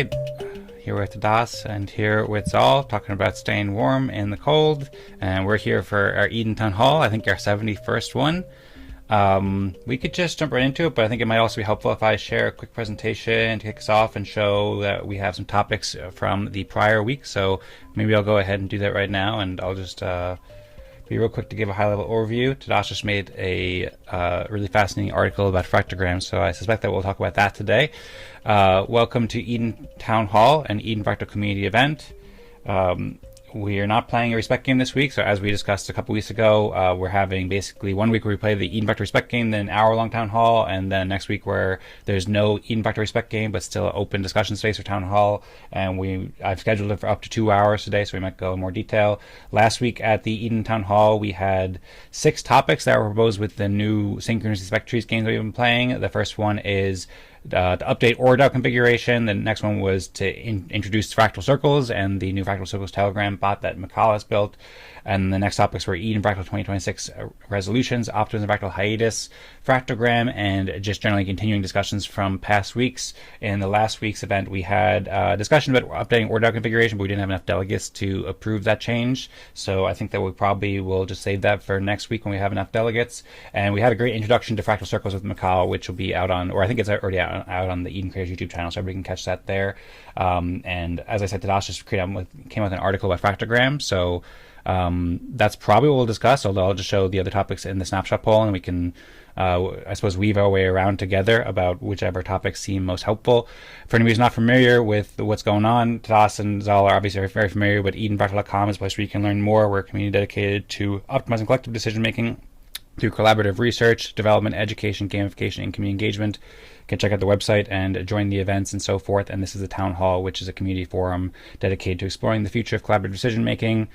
right, here with Tadas and here with Zal, talking about staying warm in the cold. And we're here for our Eden Town Hall, I think our 71st one. We could just jump right into it, but I think it might also be helpful if I share a quick presentation to kick us off and show that we have some topics from the prior week. So maybe I'll go ahead and do that right now, and I'll just be real quick to give a high-level overview. Tadas just made a really fascinating article about Fractalgram, so I suspect that we'll talk about that today. Welcome to Eden Town Hall, an Eden Fractal community event. We are not playing a respect game this week, so as we discussed a couple weeks ago, we're having basically 1 week where we play the Eden Fractal respect game, then an hour-long town hall, and then next week where there's no Eden Fractal respect game, but still open discussion space for town hall, and I've scheduled it for up to 2 hours today, so we might go in more detail. Last week at the Eden Town Hall, we had 6 topics that were proposed with the new synchrony spec trees games that we've been playing. The first one is to update ORDAO configuration. The next one was to introduce fractal circles and the new fractal circles telegram bot that Mikael has built. And the next topics were Eden Fractal 2026 resolutions, optimism fractal hiatus, Fractalgram, and just generally continuing discussions from past weeks. In the last week's event, we had a discussion about updating ORDAO configuration, but we didn't have enough delegates to approve that change. So I think that we probably will just save that for next week when we have enough delegates. And we had a great introduction to fractal circles with Mikael, which will be out on, or I think it's already out on the Eden Creators YouTube channel, so everybody can catch that there. And as I said, Tadas just came out with an article about Fractalgram, so that's probably what we'll discuss, although I'll just show the other topics in the snapshot poll, and we can, I suppose, weave our way around together about whichever topics seem most helpful. For anybody who's not familiar with what's going on, Tadas and Zal are obviously very familiar, but EdenFractal.com is a place where you can learn more. We're a community dedicated to optimizing collective decision-making through collaborative research, development, education, gamification, and community engagement. You can check out the website and join the events and so forth. And this is the Town Hall, which is a community forum dedicated to exploring the future of collaborative decision-making,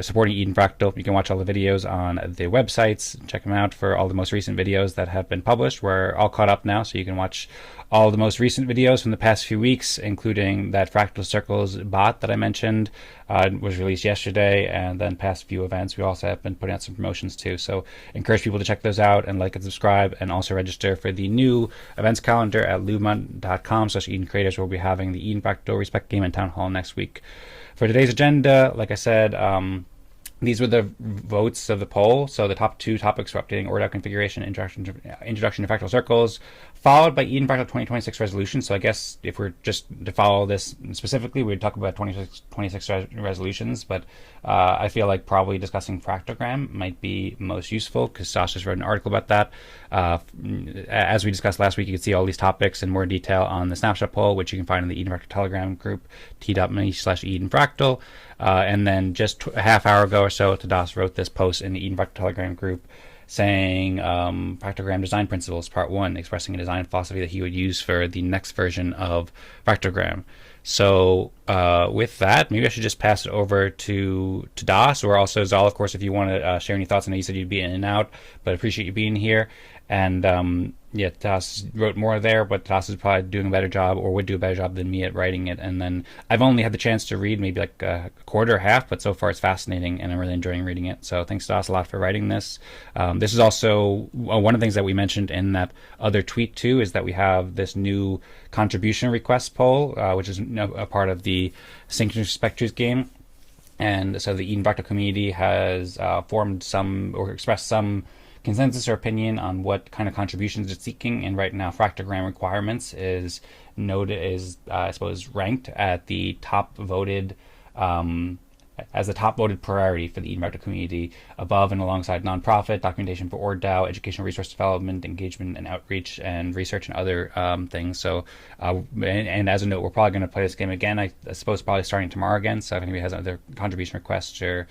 supporting Eden Fractal. You can watch all the videos on the websites. Check them out for all the most recent videos that have been published. We're all caught up now, so you can watch all the most recent videos from the past few weeks, including that Fractal Circles bot that I mentioned, was released yesterday, and then past few events. We also have been putting out some promotions too, so encourage people to check those out and like and subscribe, and also register for the new events calendar at lumon.com/Eden Creators, where we'll be having the Eden Fractal Respect Game and Town Hall next week. For today's agenda, like I said, these were the votes of the poll. So the top 2 topics were updating ORDAO configuration, introduction to fractal circles, followed by Eden Fractal 2026 resolution. So I guess if we're just to follow this specifically, we'd talk about 26 resolutions, but I feel like probably discussing Fractalgram might be most useful because Sasha just wrote an article about that. As we discussed last week, you can see all these topics in more detail on the snapshot poll, which you can find in the Eden Fractal Telegram group, t.me/Eden Fractal. And then just a half hour ago or so, Tadas wrote this post in the Eden Fractal Telegram group saying Fractalgram Design Principles, Part 1, expressing a design philosophy that he would use for the next version of Fractalgram. So with that, maybe I should just pass it over to Tadas, or also Zal, of course, if you want to share any thoughts. I know you said you'd be in and out, but I appreciate you being here. And yeah, Tadas wrote more there, but Tadas is probably doing a better job, or would do a better job than me at writing it. And then I've only had the chance to read maybe like a quarter or half, but so far it's fascinating, and I'm really enjoying reading it. So thanks, Tadas, a lot for writing this. This is also one of the things that we mentioned in that other tweet too, is that we have this new contribution request poll, which is a part of the Synchrony Spec Trees game. And so the Eden Fractal community has formed some, or expressed some consensus or opinion on what kind of contributions it's seeking, and right now Fractalgram requirements is I suppose ranked at the top voted as the top voted priority for the Eden Fractal community, above and alongside nonprofit, documentation for ORDAO, educational resource development, engagement and outreach, and research and other things. So and as a note, we're probably going to play this game again, I suppose probably starting tomorrow again. So if anybody has other contribution requests or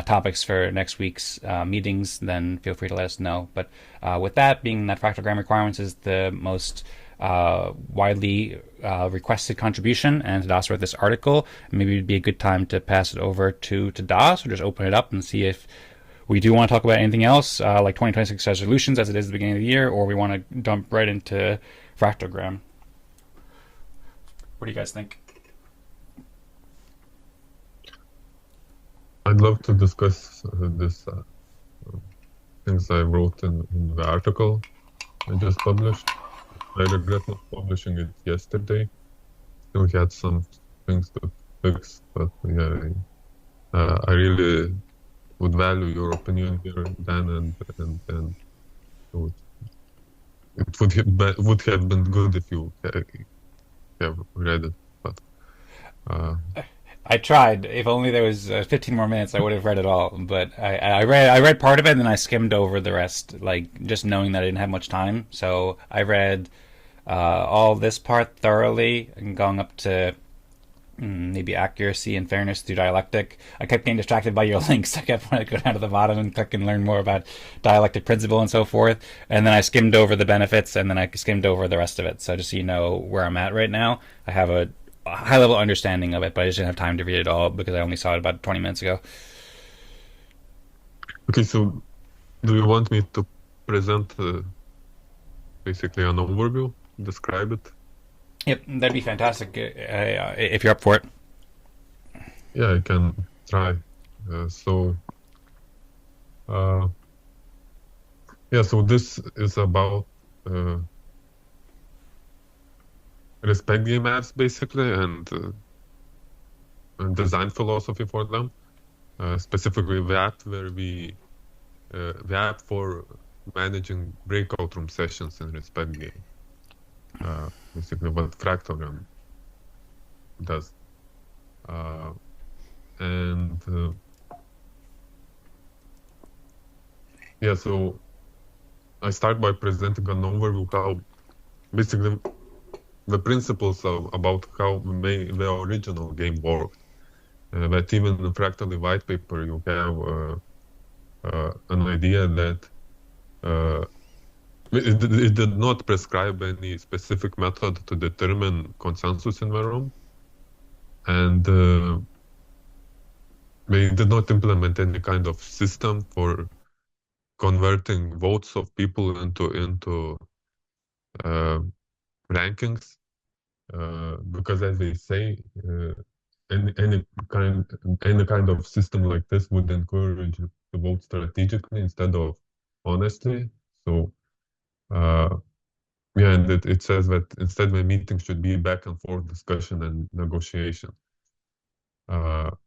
topics for next week's meetings, then feel free to let us know. But with that, being that Fractalgram requirements is the most widely requested contribution, and Tadas wrote this article, maybe it'd be a good time to pass it over to Tadas, or just open it up and see if we do want to talk about anything else, like 2026 resolutions as it is at the beginning of the year, or we want to dump right into Fractalgram. What do you guys think? I'd love to discuss this things I wrote in the article I just published. I regret not publishing it yesterday, still had some things to fix, but yeah, I really would value your opinion here, Dan, and would, it would have been good if you have read it, but I tried. If only there was 15 more minutes, I would have read it all. But I read part of it, and then I skimmed over the rest, like just knowing that I didn't have much time. So I read all this part thoroughly, and going up to maybe accuracy and fairness through dialectic. I kept getting distracted by your links. I kept wanting to go down to the bottom and click and learn more about dialectic principle and so forth. And then I skimmed over the benefits, and then I skimmed over the rest of it. So just so you know where I'm at right now, I have a high level understanding of it, but I just didn't have time to read it all because I only saw it about 20 minutes ago. okay. So, do you want me to present basically an overview, describe it? Yep, that'd be fantastic if you're up for it. Yeah, I can try. Uh, yeah, so this is about respect game apps basically, and design philosophy for them. Specifically, the app where the app for managing breakout room sessions in respect game. Basically, what Fractalgram does. And yeah, so I start by presenting an overview how basically the principles about how the original game worked. That even in the Fractal white paper you have an idea that it did not prescribe any specific method to determine consensus in the room, and they did not implement any kind of system for converting votes of people into rankings, because as they say, any kind of system like this would encourage to vote strategically instead of honestly. So yeah, and it says that instead the meeting should be back and forth discussion and negotiation. And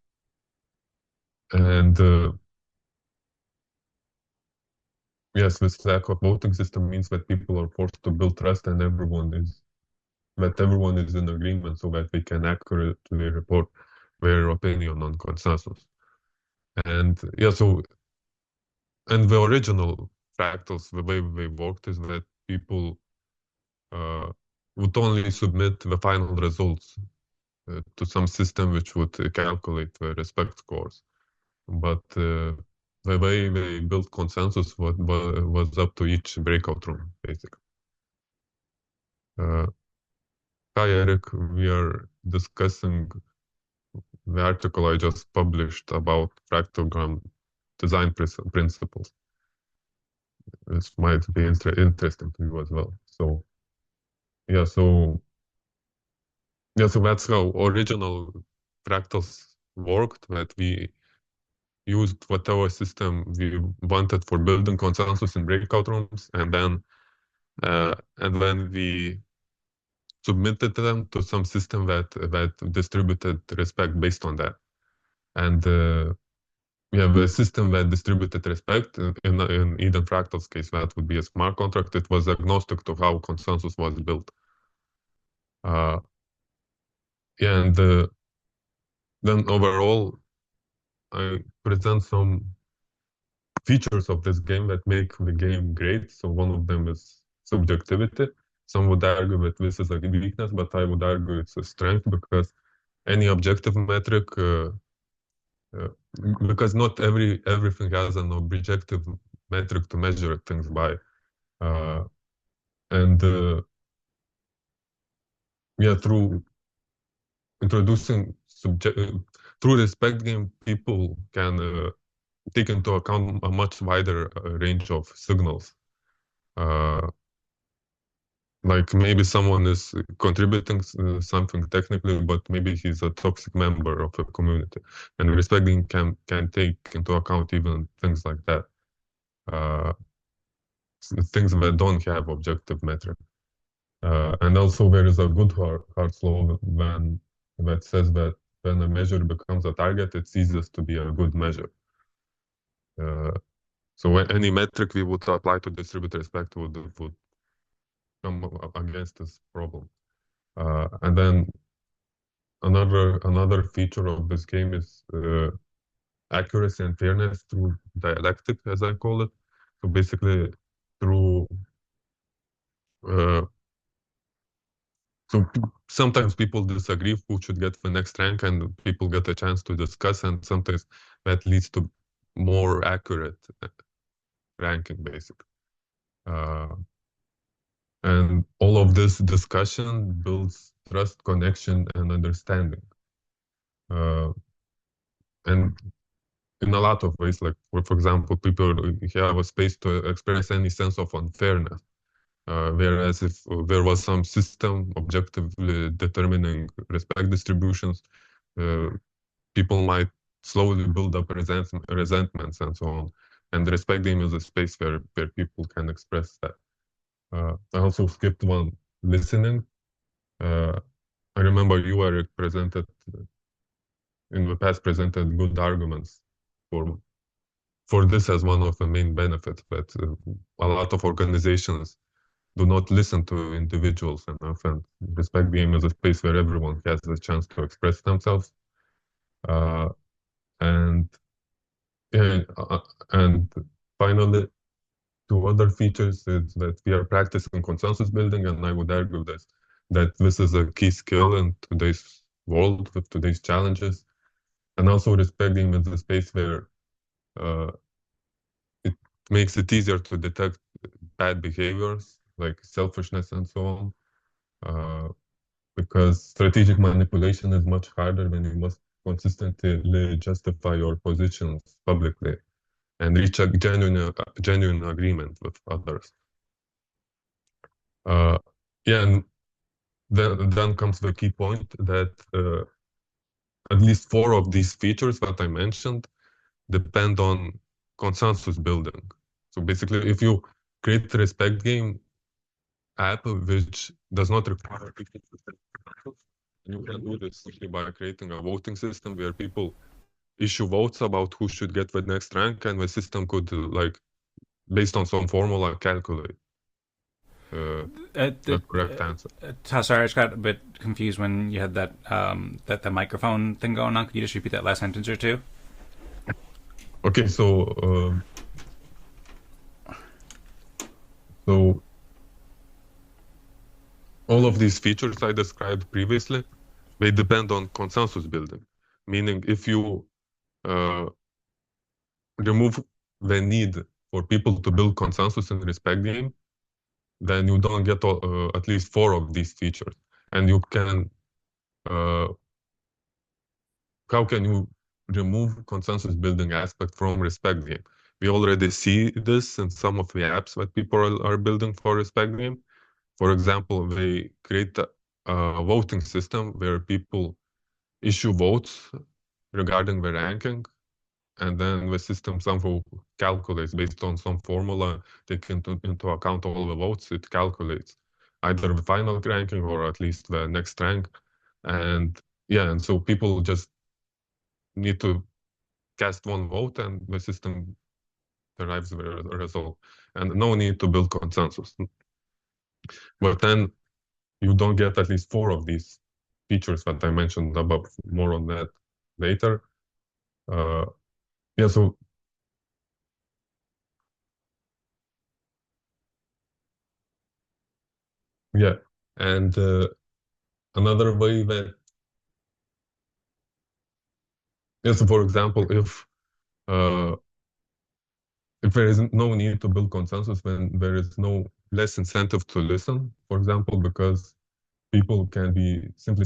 yes, this lack of voting system means that people are forced to build trust, and everyone is in agreement so that they can accurately report their opinion on consensus. And yeah, so and the original fractals, the way they worked is that people would only submit the final results to some system which would calculate the respect scores. But the way they built consensus was up to each breakout room, basically. Hi, Eric. We are discussing the article I just published about Fractalgram Design Principles. This might be interesting to you as well. So, yeah, so that's how original fractals worked, that we used whatever system we wanted for building consensus in breakout rooms, and then we submitted them to some system that distributed respect based on that. And we have a system that distributed respect. In Eden Fractal's case, that would be a smart contract. It was agnostic to how consensus was built. Yeah, and then overall, I present some features of this game that make the game great. So one of them is subjectivity. Some would argue that this is a weakness, but I would argue it's a strength, because any objective metric, because not everything has an objective metric to measure things by, and yeah, through introducing through respect game, people can take into account a much wider range of signals. Like maybe someone is contributing something technically, but maybe he's a toxic member of a community, and respecting can take into account even things like that, things that don't have objective metric. And also there is a good Hart's law that says that when a measure becomes a target, it ceases to be a good measure. So any metric we would apply to distribute respect would come against this problem. And then another feature of this game is accuracy and fairness through dialectic, as I call it. So basically, through so sometimes people disagree who should get the next rank, and people get a chance to discuss, and sometimes that leads to more accurate ranking, basically. And all of this discussion builds trust, connection, and understanding. And in a lot of ways, like for example, people have a space to express any sense of unfairness. Whereas if there was some system objectively determining respect distributions, people might slowly build up resentments and so on. And the respect game is a space where people can express that. I also skipped one, listening. I remember you, Eric, presented in the past presented good arguments for this as one of the main benefits, that a lot of organizations do not listen to individuals enough, and respect game is a space where everyone has the chance to express themselves. And yeah, and finally, two other features is that we are practicing consensus building, and I would argue that this is a key skill in today's world with today's challenges. And also respect game is a space where it makes it easier to detect bad behaviors like selfishness and so on. Because strategic manipulation is much harder when you must consistently justify your positions publicly and reach a genuine agreement with others. Yeah, and then comes the key point that at least 4 of these features that I mentioned depend on consensus building. So basically, if you create a respect game app which does not require people to take consensus, you can do this simply by creating a voting system where people issue votes about who should get the next rank, and the system could, like, based on some formula, calculate the correct answer. Sorry, I just got a bit confused when you had that that the microphone thing going on. Could you just repeat that last sentence or two? Okay, so all of these features I described previously, they depend on consensus building. Meaning, if you remove the need for people to build consensus in respect game, then you don't get at least 4 of these features. And you can, how can you remove consensus building aspect from respect game? We already see this in some of the apps that people are building for respect game. For example, they create a voting system where people issue votes regarding the ranking, and then the system somehow calculates based on some formula, taking into account all the votes, it calculates either the final ranking or at least the next rank. And yeah, and so people just need to cast one vote and the system derives the result. And no need to build consensus. But then you don't get at least 4 of these features that I mentioned above. More on that later. Yeah, so yeah, and another way that, yes, for example, if there is no need to build consensus, then there is no less incentive to listen, for example, because people can be simply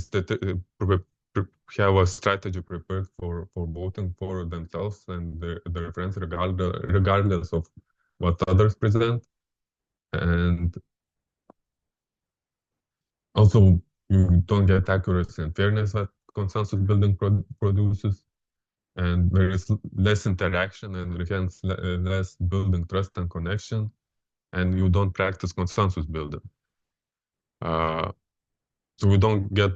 have a strategy prepared for voting for themselves and their friends, regardless of what others present. And also, you don't get accuracy and fairness that consensus building produces, and there is less interaction and hence less building trust and connection, and you don't practice consensus building. So we don't get,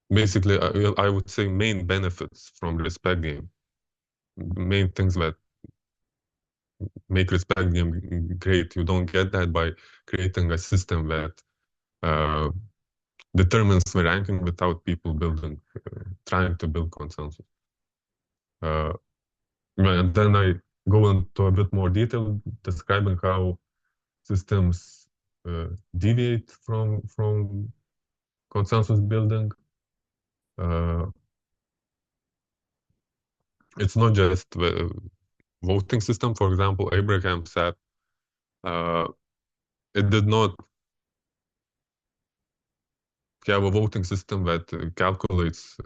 basically, I would say, main benefits from respect game. Main things that make respect game great. You don't get that by creating a system that determines the ranking without people trying to build consensus. And then I go into a bit more detail describing how systems deviate from consensus building. It's not just the voting system. For example, Abraham said it did not have a voting system that calculates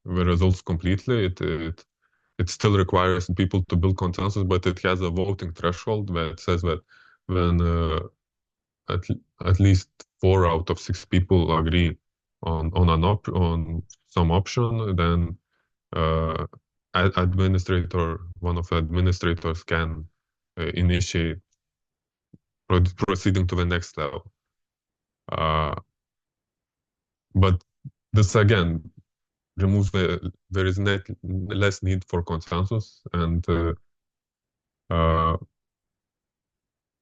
the results completely. It still requires people to build consensus, but it has a voting threshold that says that when at, at least 4 out of 6 people agree on some option, then one of the administrators can initiate proceeding to the next level. But this again removes there is less need for consensus, and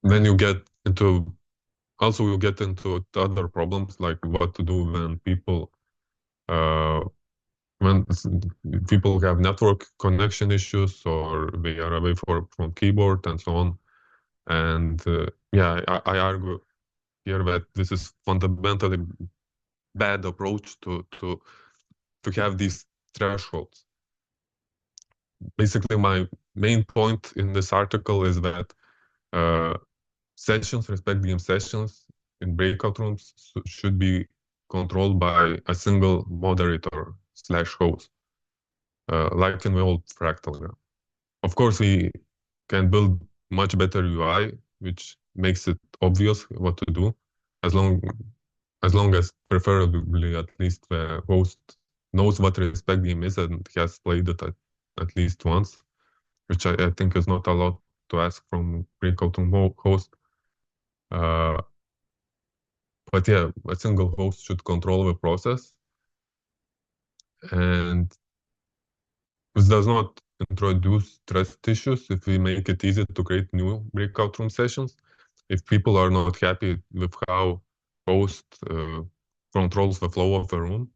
then you get into other problems, like what to do when people have network connection issues, or they are away from keyboard and so on. And yeah, I argue here that this is fundamentally bad approach to have these thresholds. Basically, my main point in this article is that respect game sessions in breakout rooms should be controlled by a single moderator/host, like in the old Fractalgram. Of course, we can build much better UI, which makes it obvious what to do, as long as preferably at least the host knows what respect game is and has played it at least once, which I think is not a lot to ask from breakout room host. But yeah, a single host should control the process, and this does not introduce trust issues if we make it easy to create new breakout room sessions. If people are not happy with how host controls the flow of the room,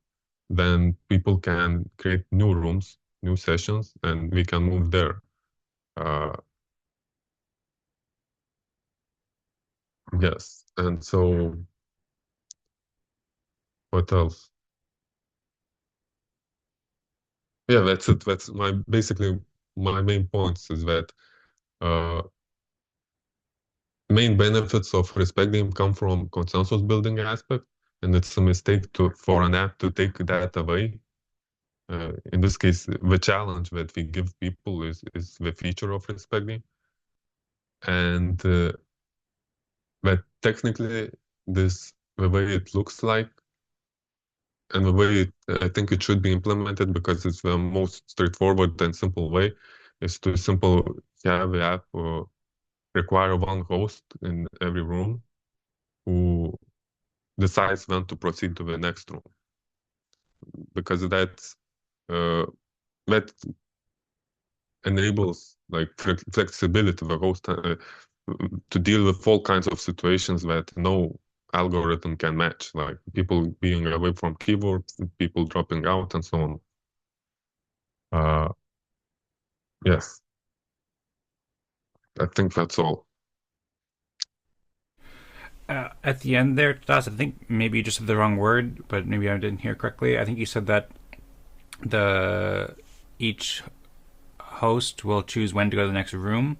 then people can create new rooms, new sessions, and we can move there. Yes, and so what else? Yeah, that's it. That's basically my main points is that main benefits of respect game come from consensus building aspect, and it's a mistake for an app to take that away. In this case, the challenge that we give people is the feature of respect game, and that technically the way it looks like and the way I think it should be implemented, because it's the most straightforward and simple way, is to have the app require one host in every room who decides when to proceed to the next room, because that enables like flexibility the host to deal with all kinds of situations that no algorithm can match, like people being away from keyboard, people dropping out, and so on. Yes, I think that's all. At the end there, Tadas, I think maybe you just said the wrong word, but maybe I didn't hear correctly. I think you said that each host will choose when to go to the next room,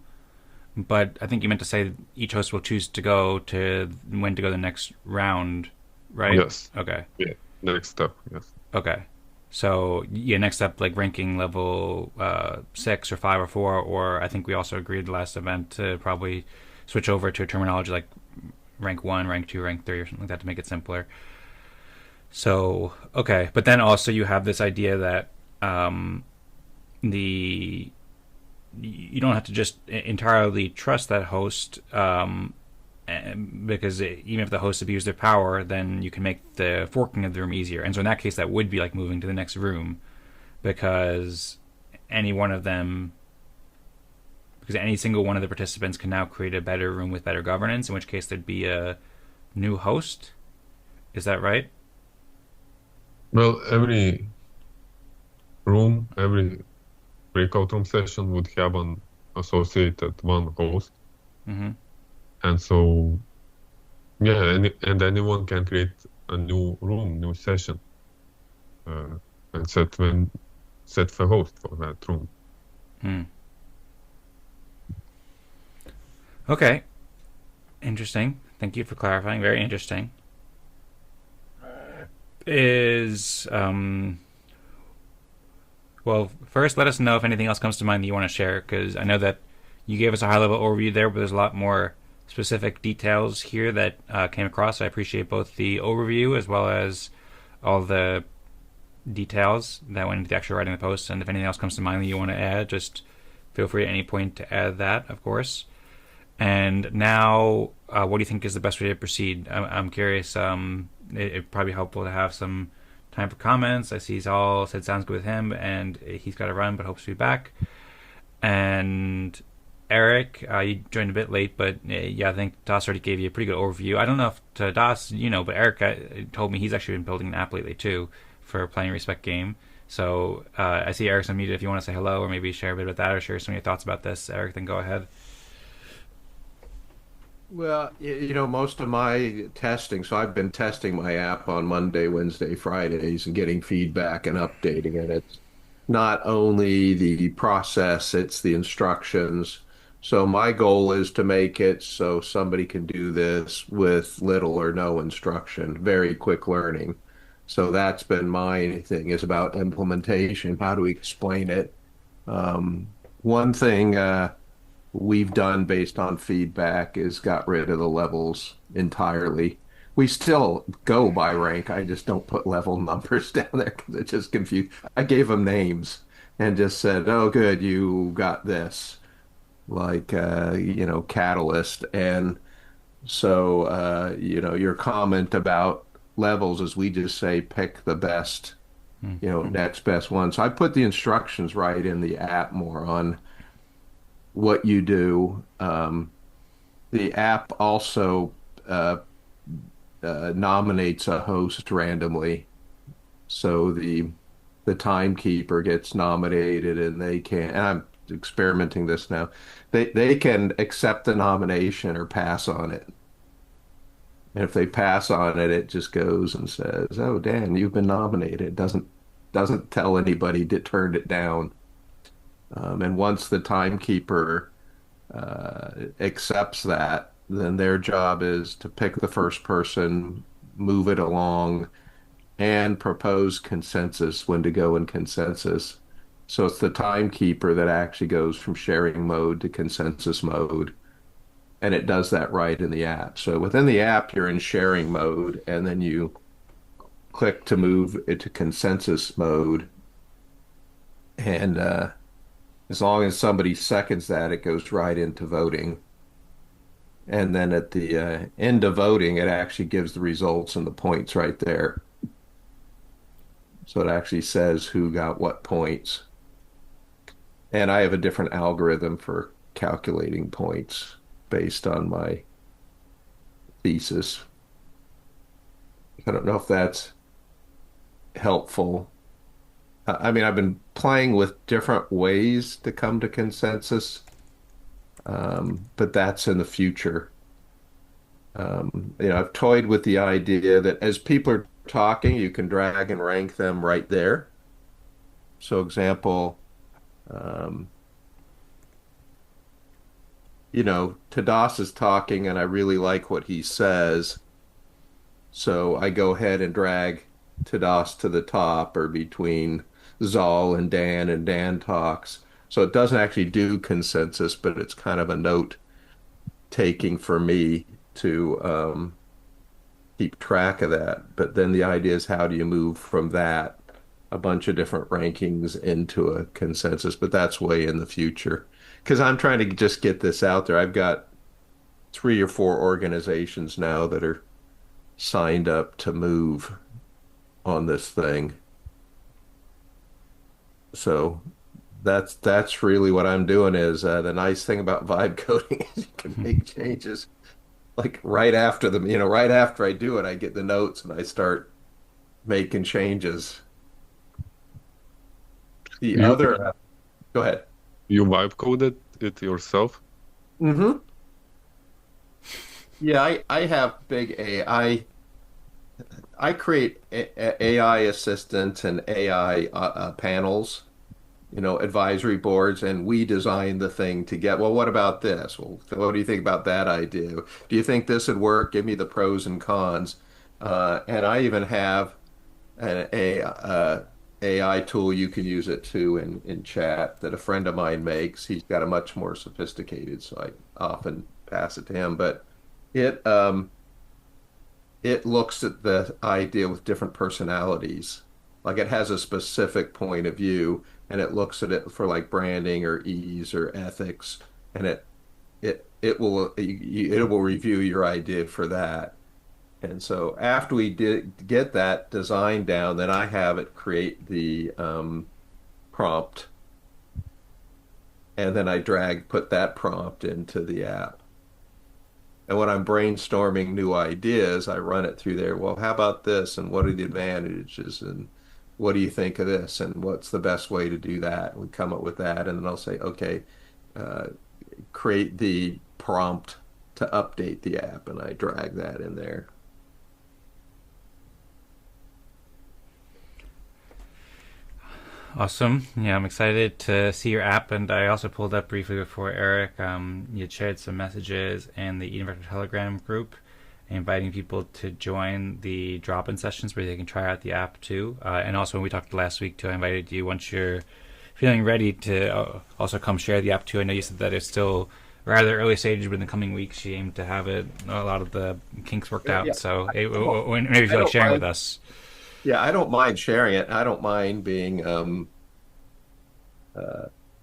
but I think you meant to say each host will choose to go to when to go to the next round, right? Yes. Okay. Yeah. Next step. Yes. Okay. So yeah, next up, like ranking level 6 or 5 or 4, or I think we also agreed last event to probably switch over to a terminology like rank 1, rank 2, rank 3, or something like that to make it simpler. So okay, but then also you have this idea that you don't have to just entirely trust that host, because even if the hosts abuse their power, then you can make the forking of the room easier. And so in that case, that would be like moving to the next room, because any one of them, because any single one of the participants can now create a better room with better governance. In which case, there'd be a new host. Is that right? Well, every breakout room session would have an associated one host. Mm-hmm. And so, yeah, and anyone can create a new room, new session, uh, and set the host for that room. Hmm. Okay. Interesting. Thank you for clarifying. Very interesting. Is Well, first, let us know if anything else comes to mind that you want to share, because I know that you gave us a high-level overview there, but there's a lot more specific details here that came across. So I appreciate both the overview as well as all the details that went into the actual writing of the post. And if anything else comes to mind that you want to add, just feel free at any point to add that, of course. And now, what do you think is the best way to proceed? I'm curious. It'd probably be helpful to have some time for comments. I see Zal said sounds good with him, and he's got to run, but hopes to be back. And Eric, you joined a bit late, but yeah, I think Das already gave you a pretty good overview. I don't know if to Das, but Eric told me he's actually been building an app lately too for playing a respect game. So I see Eric's unmuted. If you want to say hello or maybe share a bit about that or share some of your thoughts about this, Eric, then go ahead. Well, most of my testing, so I've been testing my app on Monday, Wednesday, Fridays and getting feedback and updating it. It's not only the process, it's the instructions. So my goal is to make it so somebody can do this with little or no instruction, very quick learning. So that's been my thing is about implementation. How do we explain it? One thing we've done based on feedback is got rid of the levels entirely. We still go by rank. I just don't put level numbers down there because it just confused. I gave them names and just said, "Oh, good, you got this," like Catalyst. And so your comment about levels is we just say pick the best, Mm-hmm. next best one. So I put the instructions right in the app more on what you do. The app also nominates a host randomly, so the timekeeper gets nominated, and they can. And I'm experimenting this now. They can accept the nomination or pass on it. And if they pass on it, it just goes and says, "Oh, Dan, you've been nominated." It doesn't tell anybody that turned it down. And once the timekeeper accepts that, then their job is to pick the first person, move it along, and propose consensus when to go in consensus. So it's the timekeeper that actually goes from sharing mode to consensus mode, and it does that right in the app. So within the app, you're in sharing mode, and then you click to move it to consensus mode. And as long as somebody seconds that, it goes right into voting. And then at the end of voting, it actually gives the results and the points right there. So it actually says who got what points. And I have a different algorithm for calculating points based on my thesis. I don't know if that's helpful. I mean, I've been playing with different ways to come to consensus, but that's in the future. I've toyed with the idea that as people are talking, you can drag and rank them right there. So, example, um, Tadas is talking and I really like what he says. So I go ahead and drag Tadas to the top or between Zal and Dan talks. So it doesn't actually do consensus, but it's kind of a note taking for me to keep track of that. But then the idea is how do you move from that, a bunch of different rankings into a consensus? But that's way in the future because I'm trying to just get this out there. I've got 3 or 4 organizations now that are signed up to move on this thing. So that's really what I'm doing is the nice thing about vibe coding is you can make changes like right after them, right after I do it, I get the notes and I start making changes. The You other, go ahead. you vibe coded it yourself? Hmm. Yeah, I have big AI. I create AI assistants and AI panels, advisory boards, and we design the thing to get, well, what about this? Well, what do you think about that idea? Do you think this would work? Give me the pros and cons. And I even have an AI tool you can use it too in chat that a friend of mine makes. He's got a much more sophisticated, so I often pass it to him. But it it looks at the idea with different personalities. Like it has a specific point of view, and it looks at it for like branding or ease or ethics, and it will review your idea for that. And so after we did get that design down, then I have it create the prompt, and then I put that prompt into the app. And when I'm brainstorming new ideas, I run it through there. Well, how about this? And what are the advantages? And what do you think of this? And what's the best way to do that? We come up with that, and then I'll say, okay, uh, create the prompt to update the app, and I drag that in there. Awesome. Yeah, I'm excited to see your app, and I also pulled up briefly before Eric. You shared some messages in the Eden Fractal Telegram group, inviting people to join the drop-in sessions where they can try out the app too. And also, when we talked last week too, I invited you once you're feeling ready to also come share the app too. I know you said that it's still rather early stages, but in the coming weeks, you aim to have it a lot of the kinks worked out. Yeah. So maybe if you like sharing with us. Yeah, I don't mind sharing it. I don't mind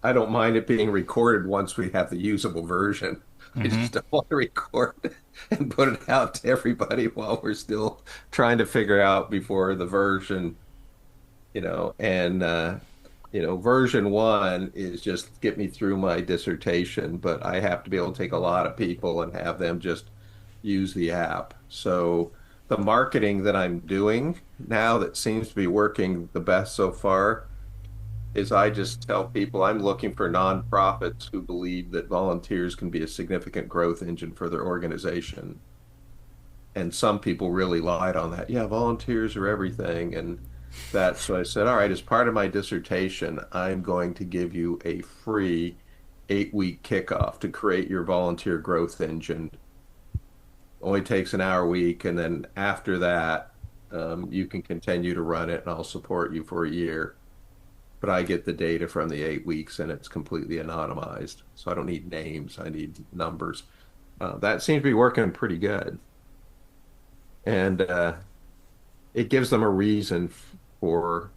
I don't mind it being recorded once we have the usable version. I Mm-hmm. just don't want to record and put it out to everybody while we're still trying to figure out before the version, and version 1 is just get me through my dissertation, but I have to be able to take a lot of people and have them just use the app. So the marketing that I'm doing now that seems to be working the best so far is I just tell people I'm looking for nonprofits who believe that volunteers can be a significant growth engine for their organization. And some people really lied on that. Yeah, volunteers are everything. And that's so I said, all right, as part of my dissertation, I'm going to give you a free 8-week kickoff to create your volunteer growth engine. Only takes an hour a week, and then after that, you can continue to run it, and I'll support you for a year. But I get the data from the 8 weeks, and it's completely anonymized, so I don't need names. I need numbers. That seems to be working pretty good, and it gives them a reason for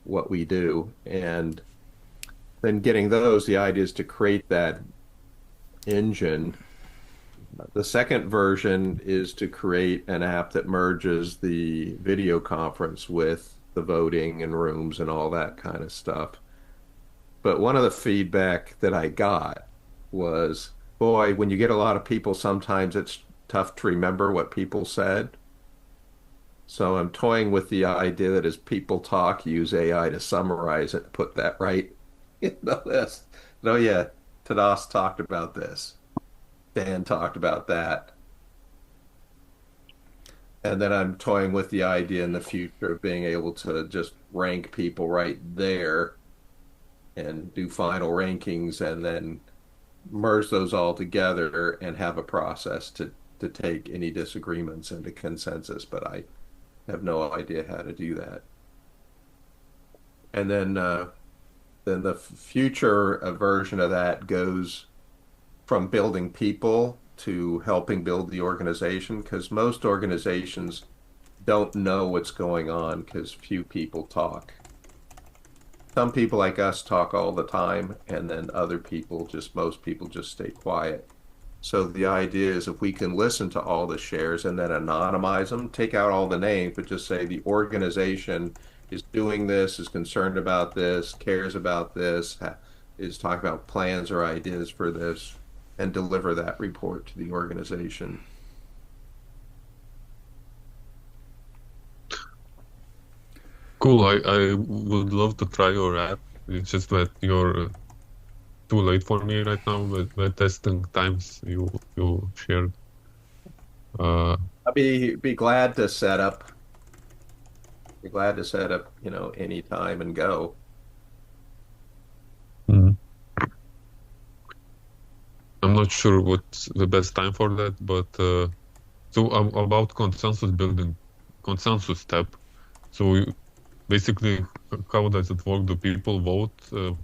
what we do. And then getting those, the idea is to create that engine. The second version is to create an app that merges the video conference with the voting and rooms and all that kind of stuff. But one of the feedback that I got was, boy, when you get a lot of people, sometimes it's tough to remember what people said. So I'm toying with the idea that as people talk, use AI to summarize it, put that right in the list. Oh yeah, Tadas talked about this. Dan talked about that. And then I'm toying with the idea in the future of being able to just rank people right there and do final rankings and then merge those all together and have a process to take any disagreements into consensus. But I have no idea how to do that. And then the future version of that goes from building people to helping build the organization, because most organizations don't know what's going on because few people talk. Some people like us talk all the time, and then other people most people just stay quiet. So the idea is if we can listen to all the shares and then anonymize them, take out all the names, but just say the organization is doing this, is concerned about this, cares about this, is talking about plans or ideas for this, and deliver that report to the organization. Cool. I would love to try your app. It's just that you're too late for me right now with the testing times you shared. I'd be glad to set up. Be glad to set up, any time and go. Mhm. I'm not sure what's the best time for that, but so about consensus building, consensus step. So basically, how does it work? Do people vote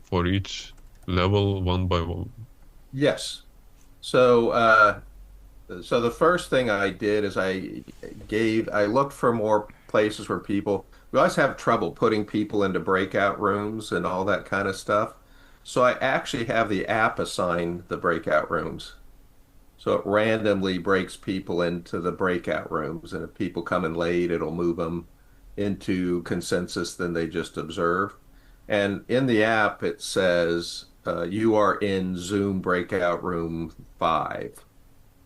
for each level one by one? Yes. So the first thing I did is I looked for more places where we always have trouble putting people into breakout rooms and all that kind of stuff. So I actually have the app assign the breakout rooms. So it randomly breaks people into the breakout rooms. And if people come in late, it'll move them into consensus, then they just observe. And in the app, it says, you are in Zoom breakout room 5.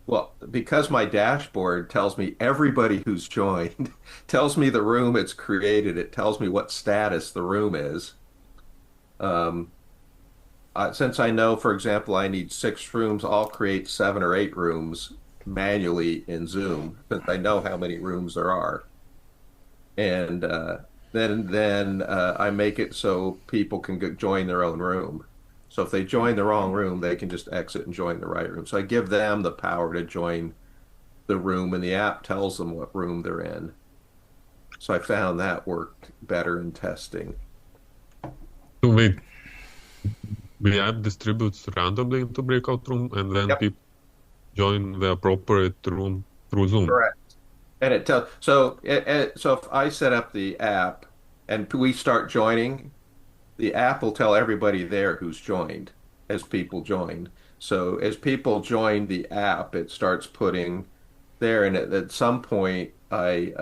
Well, because my dashboard tells me everybody who's joined, tells me the room it's created, it tells me what status the room is. Um, since I know, for example, I need 6 rooms, I'll create 7 or 8 rooms manually in Zoom since I know how many rooms there are. And then I make it so people can join their own room. So if they join the wrong room, they can just exit and join the right room. So I give them the power to join the room, and the app tells them what room they're in. So I found that worked better in testing. So wait, the app distributes randomly into breakout room, and then Yep, people join the appropriate room through Zoom. correct. And it tells so if I set up the app and we start joining, the app will tell everybody there who's joined as people join. So as people join the app, it starts putting there, and at some point, I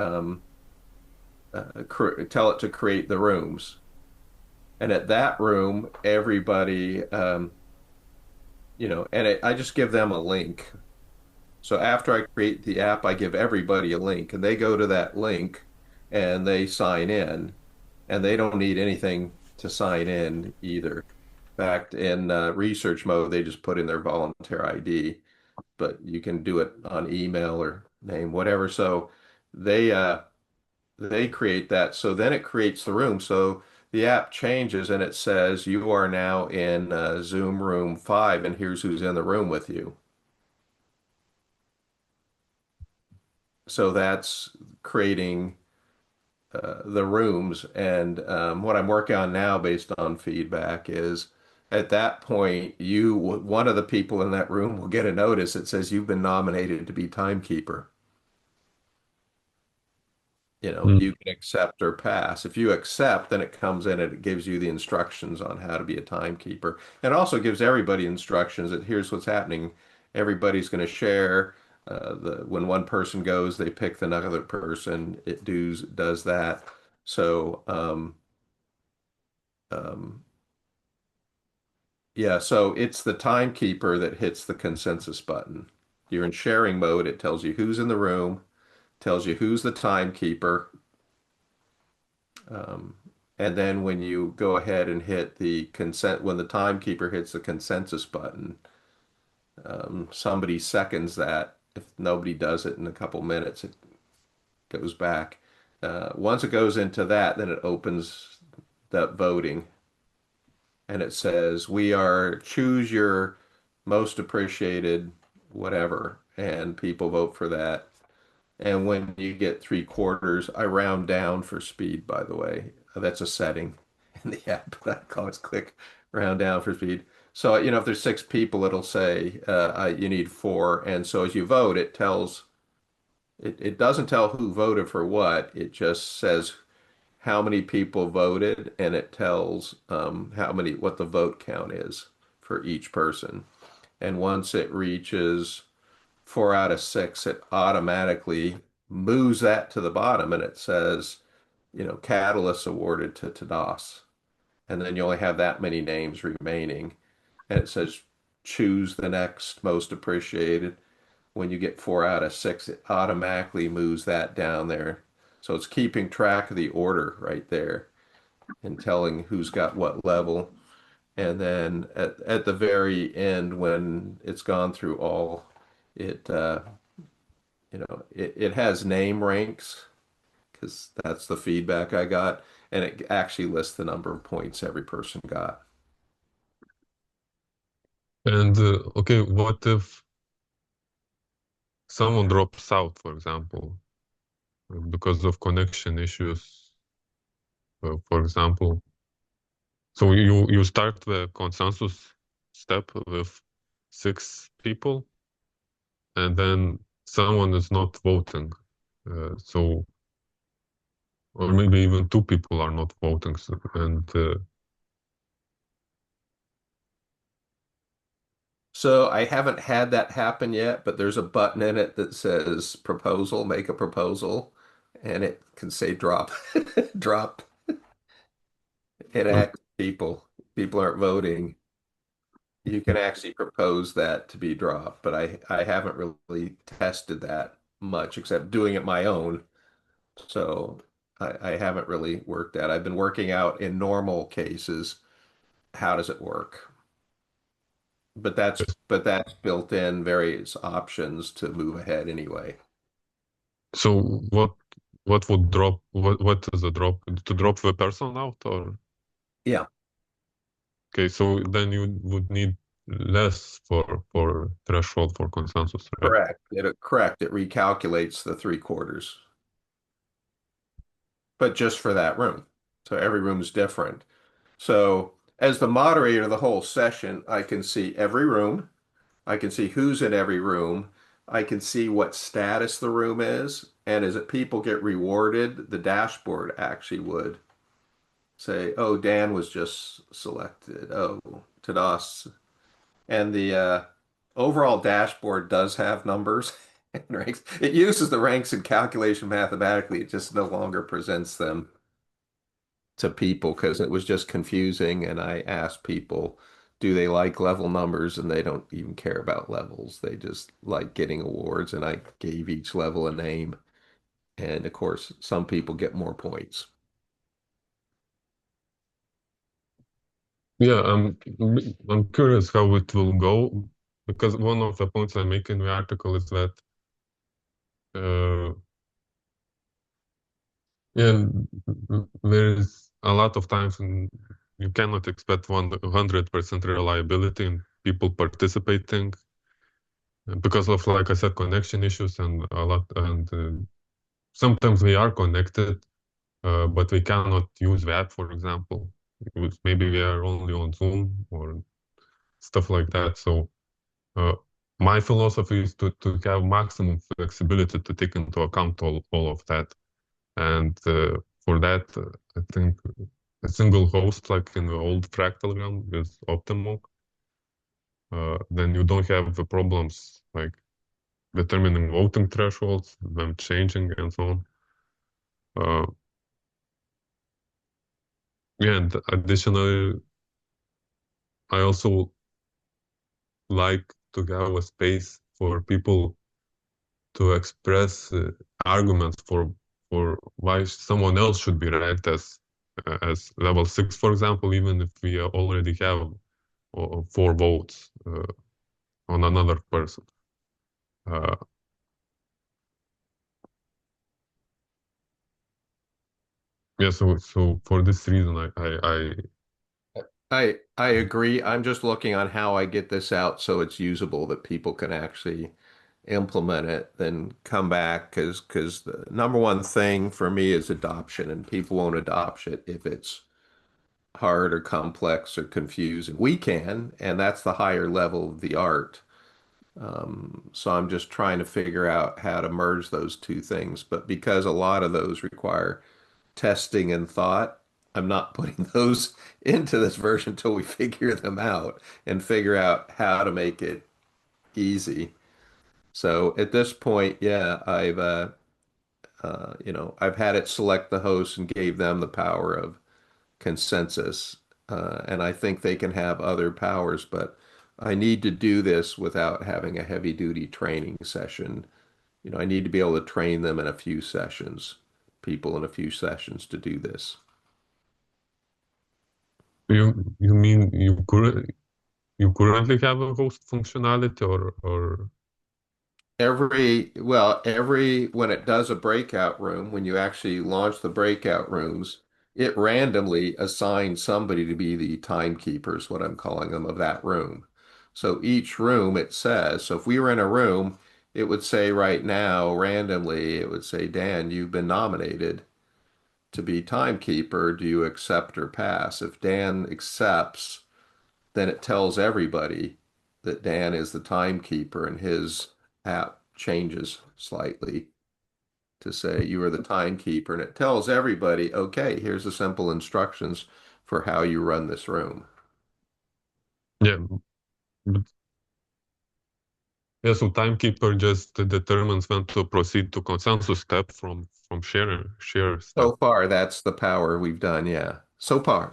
tell it to create the rooms. And at that room, everybody, I just give them a link. So after I create the app, I give everybody a link, and they go to that link and they sign in, and they don't need anything to sign in either. In fact, in research mode, they just put in their volunteer ID, but you can do it on email or name, whatever. So they uh, they create that. So then it creates the room. So the app changes and it says you are now in Zoom room 5, and here's who's in the room with you. So that's creating the rooms. And what I'm working on now, based on feedback, is at that point, one of the people in that room will get a notice that says you've been nominated to be timekeeper. Mm. You can accept or pass. If you accept, then it comes in and it gives you the instructions on how to be a timekeeper. And also gives everybody instructions that here's what's happening. Everybody's going to share. When one person goes, they pick the other person. It does that. So um, yeah, so it's the timekeeper that hits the consensus button. You're in sharing mode. It tells you who's in the room, tells you who's the timekeeper. Um, and then when you go ahead and hit when the timekeeper hits the consensus button, somebody seconds that. If nobody does it in a couple minutes, it goes back. Once it goes into that, then it opens that voting, and it says, we are choose your most appreciated whatever, and people vote for that. And when you get 3/4, I round down for speed, by the way. That's a setting in the app. I call it click round down for speed. So, if there's 6 people, it'll say you need 4. And so as you vote, it doesn't tell who voted for what. It just says how many people voted, and it tells what the vote count is for each person. And once it reaches 4 out of 6, it automatically moves that to the bottom and it says, catalyst awarded to Tadas. And then you only have that many names remaining. And it says choose the next most appreciated. When you get 4 out of 6, it automatically moves that down there. So it's keeping track of the order right there and telling who's got what level. And then at the very end, when it's gone through all, it it has name ranks because that's the feedback I got, and it actually lists the number of points every person got. And okay, what if someone drops out, for example, because of connection issues, for example? So you start the consensus step with 6 people, and then someone is not voting. So, or maybe even 2 people are not voting, and So I haven't had that happen yet, but there's a button in it that says proposal, make a proposal, and it can say drop, drop. It asks people. People aren't voting. You can actually propose that to be dropped, but I haven't really tested that much except doing it my own. So I haven't really worked that. I've been working out in normal cases. How does it work? But that's built in various options to move ahead anyway. so what would drop? What is a drop? To drop the person out, or Yeah, okay? So then you would need less for threshold for consensus, right? correct. Correct. It recalculates the 3/4, but just for that room. So every room is different. So as the moderator of the whole session, I can see every room. I can see who's in every room. I can see what status the room is. And as it people get rewarded, the dashboard actually would say, oh, Dan was just selected. Oh, Tadas. And the overall dashboard does have numbers and ranks. It uses the ranks in calculation mathematically. It just no longer presents them to people because it was just confusing. And I asked people, do they like level numbers? And they don't even care about levels. They just like getting awards. And I gave each level a name. And of course, some people get more points. Yeah, I'm curious how it will go because one of the points I make in the article is that uh, yeah, there is a lot of times when you cannot expect 100% reliability in people participating because of, like I said, connection issues and a lot, and sometimes we are connected, but we cannot use that, for example. Maybe we are only on Zoom or stuff like that. So uh, my philosophy is to have maximum flexibility to take into account all of that. And for that, I think a single host, like in the old Fractalgram, is optimal. Then you don't have the problems like determining voting thresholds, them changing, and so on. Uh, yeah, and additionally, I also like to have a space for people to express arguments for why someone else should be ranked as level 6, for example, even if we already have 4 votes on another person. Uh, yeah, so for this reason, I agree. I'm just looking on how I get this out so it's usable that people can actually implement it, then come back because the number one thing for me is adoption, and people won't adopt it if it's hard or complex or confusing. We can, and that's the higher level of the art. So I'm just trying to figure out how to merge those two things. But because a lot of those require testing and thought, I'm not putting those into this version until we figure them out and figure out how to make it easy. So at this point, yeah, I've had it select the host and gave them the power of consensus. And I think they can have other powers, but I need to do this without having a heavy duty training session. I need to be able to train them in a few sessions, people in a few sessions to do this. You mean you currently have a host functionality or When it does a breakout room, when you actually launch the breakout rooms, it randomly assigns somebody to be the timekeeper, is what I'm calling them, of that room. So each room it says, so if we were in a room, it would say right now, randomly, it would say, Dan, you've been nominated to be timekeeper. Do you accept or pass? If Dan accepts, then it tells everybody that Dan is the timekeeper, and his app changes slightly to say you are the timekeeper, and it tells everybody, okay, here's the simple instructions for how you run this room. yeah, but yeah, so timekeeper just determines when to proceed to consensus step from share step. So far, that's the power we've done. Yeah. So far.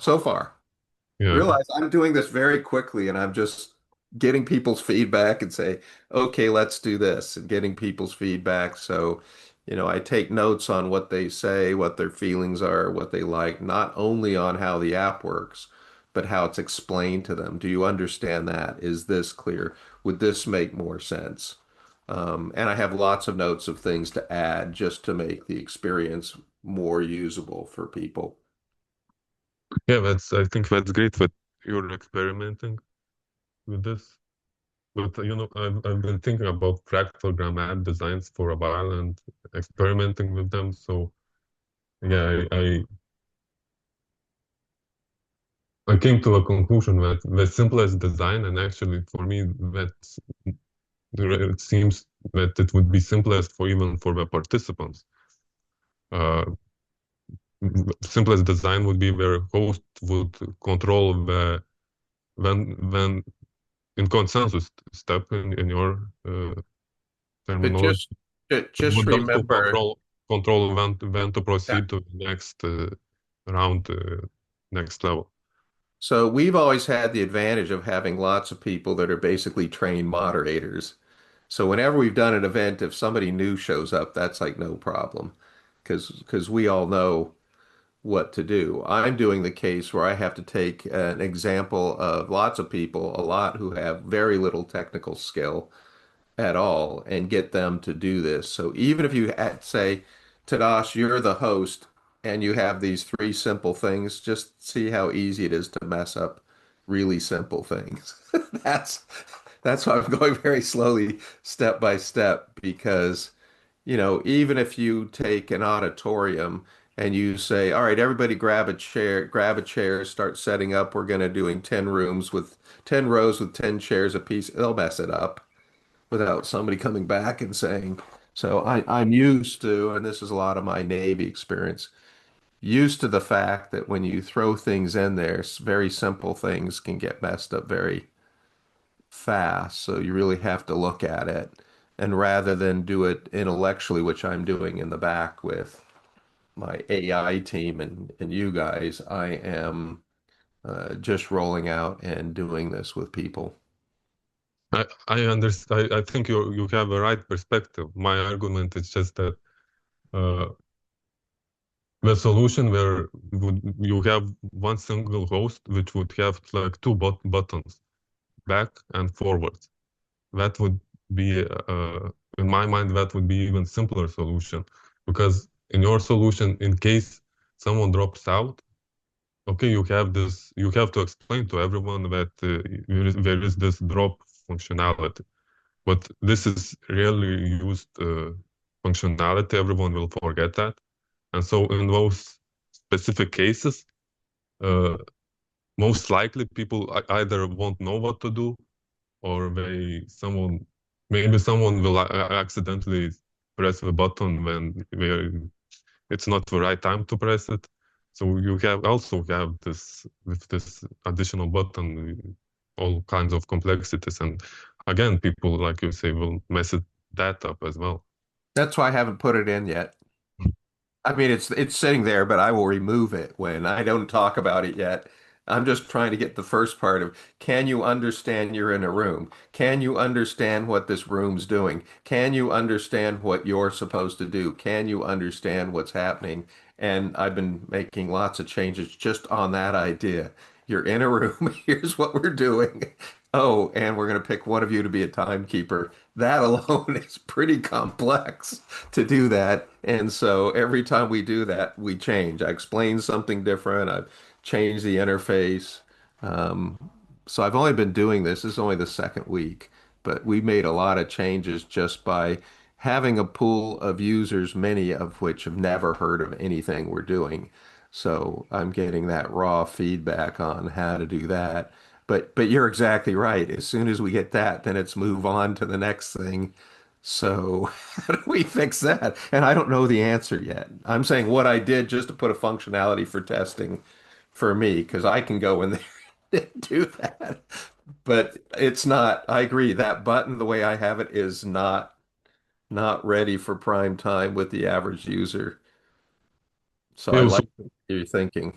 Yeah. Realize I'm doing this very quickly and I'm just getting people's feedback and say, okay, let's do this and getting people's feedback. So, I take notes on what they say, what their feelings are, what they like, not only on how the app works, but how it's explained to them. Do you understand that? Is this clear? Would this make more sense? And I have lots of notes of things to add just to make the experience more usable for people. Yeah, I think that's great that you're experimenting with this. But I've been thinking about Fractalgram app designs for a while and experimenting with them. So yeah, I came to a conclusion that the simplest design, and actually for me it seems that it would be simplest for even for the participants. Uh, Simplest design would be where host would control the when in consensus step in your But terminology. just It just would also remember control when to that. proceed to the next round, next level. So we've always had the advantage of having lots of people that are basically trained moderators. So whenever we've done an event, if somebody new shows up, that's like no problem because we all know what to do. I'm doing the case where I have to take an example of lots of people, a lot who have very little technical skill at all, and get them to do this. So even if you say, Tadash, you're the host, and you have these three simple things, just see how easy it is to mess up really simple things. That's that's why I'm going very slowly, step by step, because even if you take an auditorium and you say, all right, everybody grab a chair, start setting up. We're going to doing 10 rooms with 10 rows with 10 chairs apiece. They'll mess it up without somebody coming back and saying, so I'm used to, and this is a lot of my Navy experience, used to the fact that when you throw things in there, very simple things can get messed up very fast. So you really have to look at it. And rather than do it intellectually, which I'm doing in the back with my AI team and you guys, I am just rolling out and doing this with people. I understand. I think you have a right perspective. My argument is just that uh, the solution where you have one single host which would have like two buttons, back and forward. That would be, in my mind, that would be even simpler solution, because in your solution, in case someone drops out, okay, you have to explain to everyone that there is this drop functionality, but this is rarely used functionality. Everyone will forget that, and so in those specific cases, uh, most likely people either won't know what to do, or maybe someone will accidentally press the button when it's not the right time to press it. So you also have this with this additional button, all kinds of complexities, and again, people, like you say, will mess that up as well. That's why I haven't put it in yet. I mean, it's sitting there, but I will remove it when I don't talk about it yet. I'm just trying to get the first part of, can you understand you're in a room? Can you understand what this room's doing? Can you understand what you're supposed to do? Can you understand what's happening? And I've been making lots of changes just on that idea. You're in a room, here's what we're doing. Oh, and we're going to pick one of you to be a timekeeper. That alone is pretty complex to do that. And so every time we do that, we change. I explain something different. I've changed the interface. Um, so I've only been doing this. This is only the second week, but we made a lot of changes just by having a pool of users, many of which have never heard of anything we're doing. So I'm getting that raw feedback on how to do that. But you're exactly right. As soon as we get that, then it's move on to the next thing. So how do we fix that? And I don't know the answer yet. I'm saying what I did just to put a functionality for testing for me, because I can go in there and do that. But it's not, I agree, that button, the way I have it, is not ready for prime time with the average user. So I Yeah, so like what you're thinking.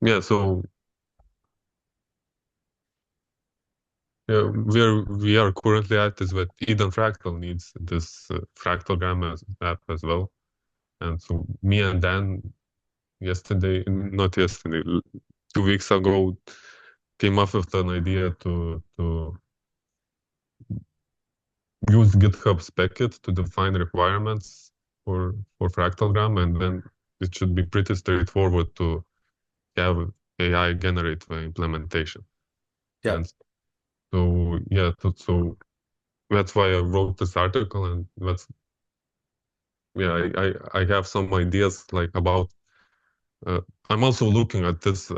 yeah, so yeah, we are currently at is that Eden Fractal needs this Fractalgram app as well. And so me and Dan yesterday, not yesterday, 2 weeks ago, came up with an idea to use GitHub Spec Kit to define requirements for Fractalgram, and then it should be pretty straightforward to have AI generate the implementation. Yep. And so yeah, so that's why I wrote this article, and that's yeah, I have some ideas like about. Uh, I'm also looking at this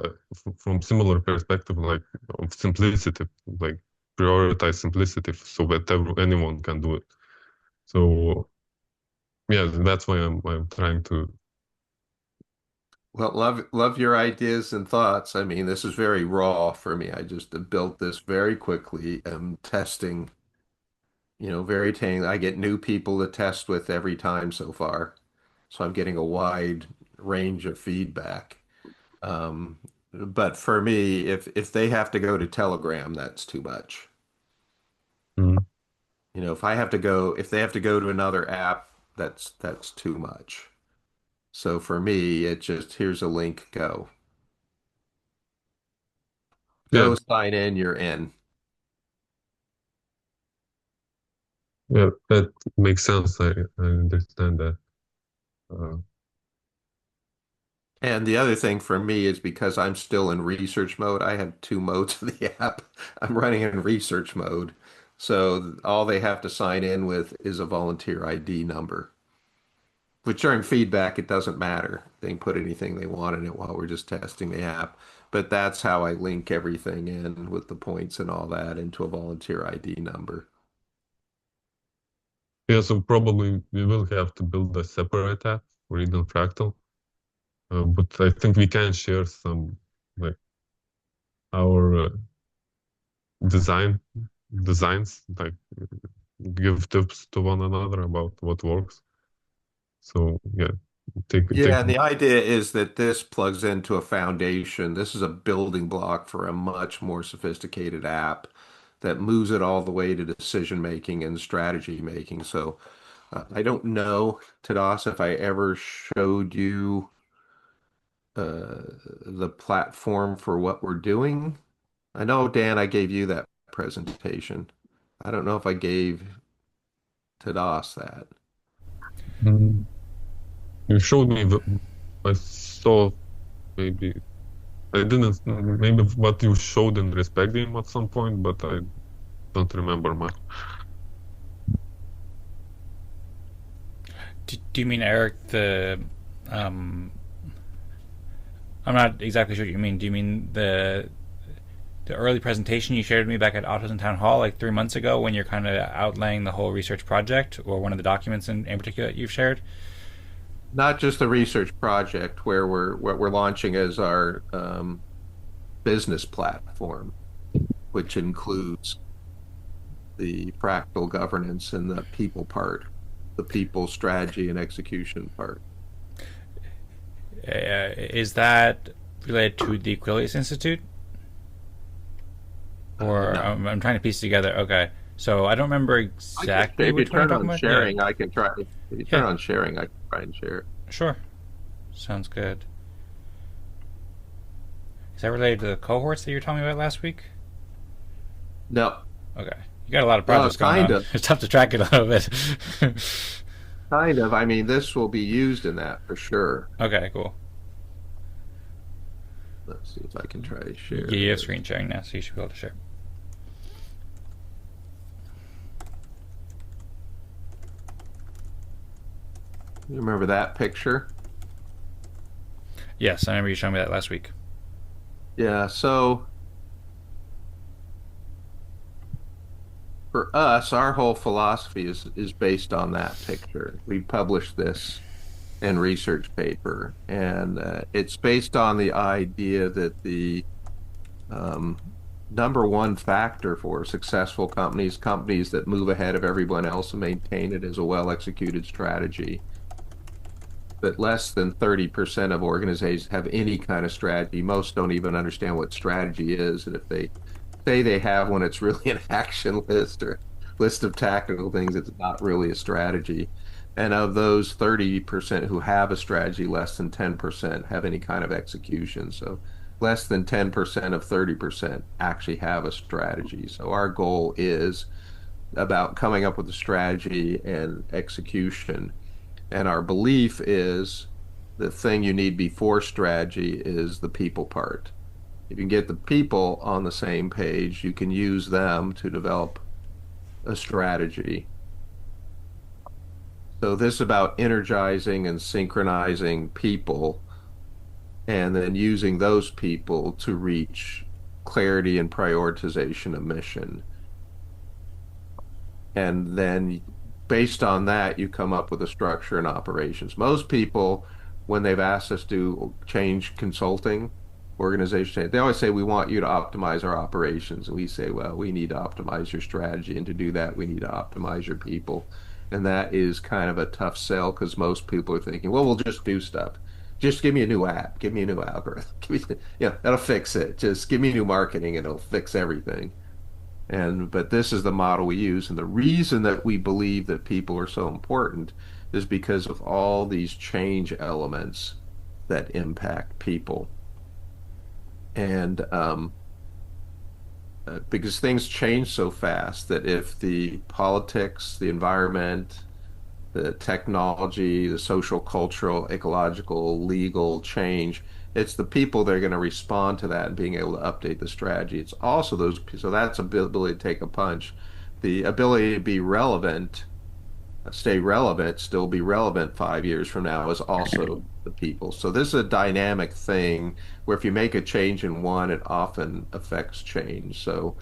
from similar perspective, like of simplicity, like prioritize simplicity so that anyone can do it. So yeah, that's why I'm trying to. Well, love your ideas and thoughts. I mean, this is very raw for me. I just built this very quickly. I'm testing, very tame. I get new people to test with every time so far. So I'm getting a wide range of feedback. Um, but for me, if they have to go to Telegram, that's too much. Mm, If they have to go to another app, that's too much. So for me, it just here's a link, go. yeah, Go sign in, you're in. yeah, that makes sense. I understand that. Uh, And the other thing for me is because I'm still in research mode, I have two modes of the app. I'm running in research mode. So all they have to sign in with is a volunteer ID number, which during feedback, it doesn't matter. They can put anything they want in it while we're just testing the app. But that's how I link everything in with the points and all that into a volunteer ID number. yeah, so probably we will have to build a separate app for Eden Fractal. But I think we can share some like our design designs, like give tips to one another about what works. So yeah, take Yeah, and the idea is that this plugs into a foundation. This is a building block for a much more sophisticated app that moves it all the way to decision making and strategy making. So I don't know, Tadas, if I ever showed you uh, the platform for what we're doing. I know, Dan, I gave you that presentation. I don't know if I gave Tadas that. Mm, you showed me I saw maybe I didn't maybe what you showed in respect game at some point, but I don't remember much. Do you mean Eric um, I'm not exactly sure what you mean. Do you mean the early presentation you shared with me back at Autism Town Hall like 3 months ago when you're kind of outlaying the whole research project, or one of the documents in particular that you've shared? Not just the research project where we're launching as our business platform, which includes the fractal governance and the people part, the people strategy and execution part. Is that related to the Aquilius Institute? Or No. I'm trying to piece together. Okay, so I don't remember exactly If you which one you're turn talking on about. sharing, Yeah, I can try. If you turn yeah, on sharing, I can try and share it. sure. Sounds good. Is that related to the cohorts that you were telling me about last week? No, Okay, you got a lot of projects going kind on. of, It's tough to track it a little bit. kind of. I mean, this will be used in that for sure. Okay, cool. Let's see if I can try to share Yeah, you have this. screen sharing now, so you should be able to share. You remember that picture? Yes, I remember you showing me that last week. Yeah. So for us, our whole philosophy is based on that picture. We published this in research paper, and it's based on the idea that the um, number one factor for successful companies, companies that move ahead of everyone else and maintain it, is a well-executed strategy. But less than 30% of organizations have any kind of strategy. Most don't even understand what strategy is, and if they say they have one, it's really an action list or list of tactical things. It's not really a strategy. And of those 30% who have a strategy, less than 10% have any kind of execution. So less than 10% of 30% actually have a strategy. So our goal is about coming up with a strategy and execution. And our belief is the thing you need before strategy is the people part. If you can get the people on the same page, you can use them to develop a strategy. So this is about energizing and synchronizing people and then using those people to reach clarity and prioritization of mission. And then based on that, you come up with a structure and operations. Most people, when they've asked us to change consulting organization, they always say, we want you to optimize our operations. And we say, well, we need to optimize your strategy. And to do that, we need to optimize your people. And that is kind of a tough sell because most people are thinking, well, we'll just do stuff. Just give me a new app. Give me a new algorithm. Give me, yeah, that'll fix it. Just give me new marketing and it'll fix everything. But this is the model we use. And the reason that we believe that people are so important is because of all these change elements that impact people. And because things change so fast that if the politics, the environment, the technology, the social, cultural, ecological, legal change, it's the people that are going to respond to that and being able to update the strategy. It's also those, so that's ability to take a punch. The ability to be relevant, stay relevant, still be relevant 5 years from now is also the people. So this is a dynamic thing where if you make a change in one, it often affects change. So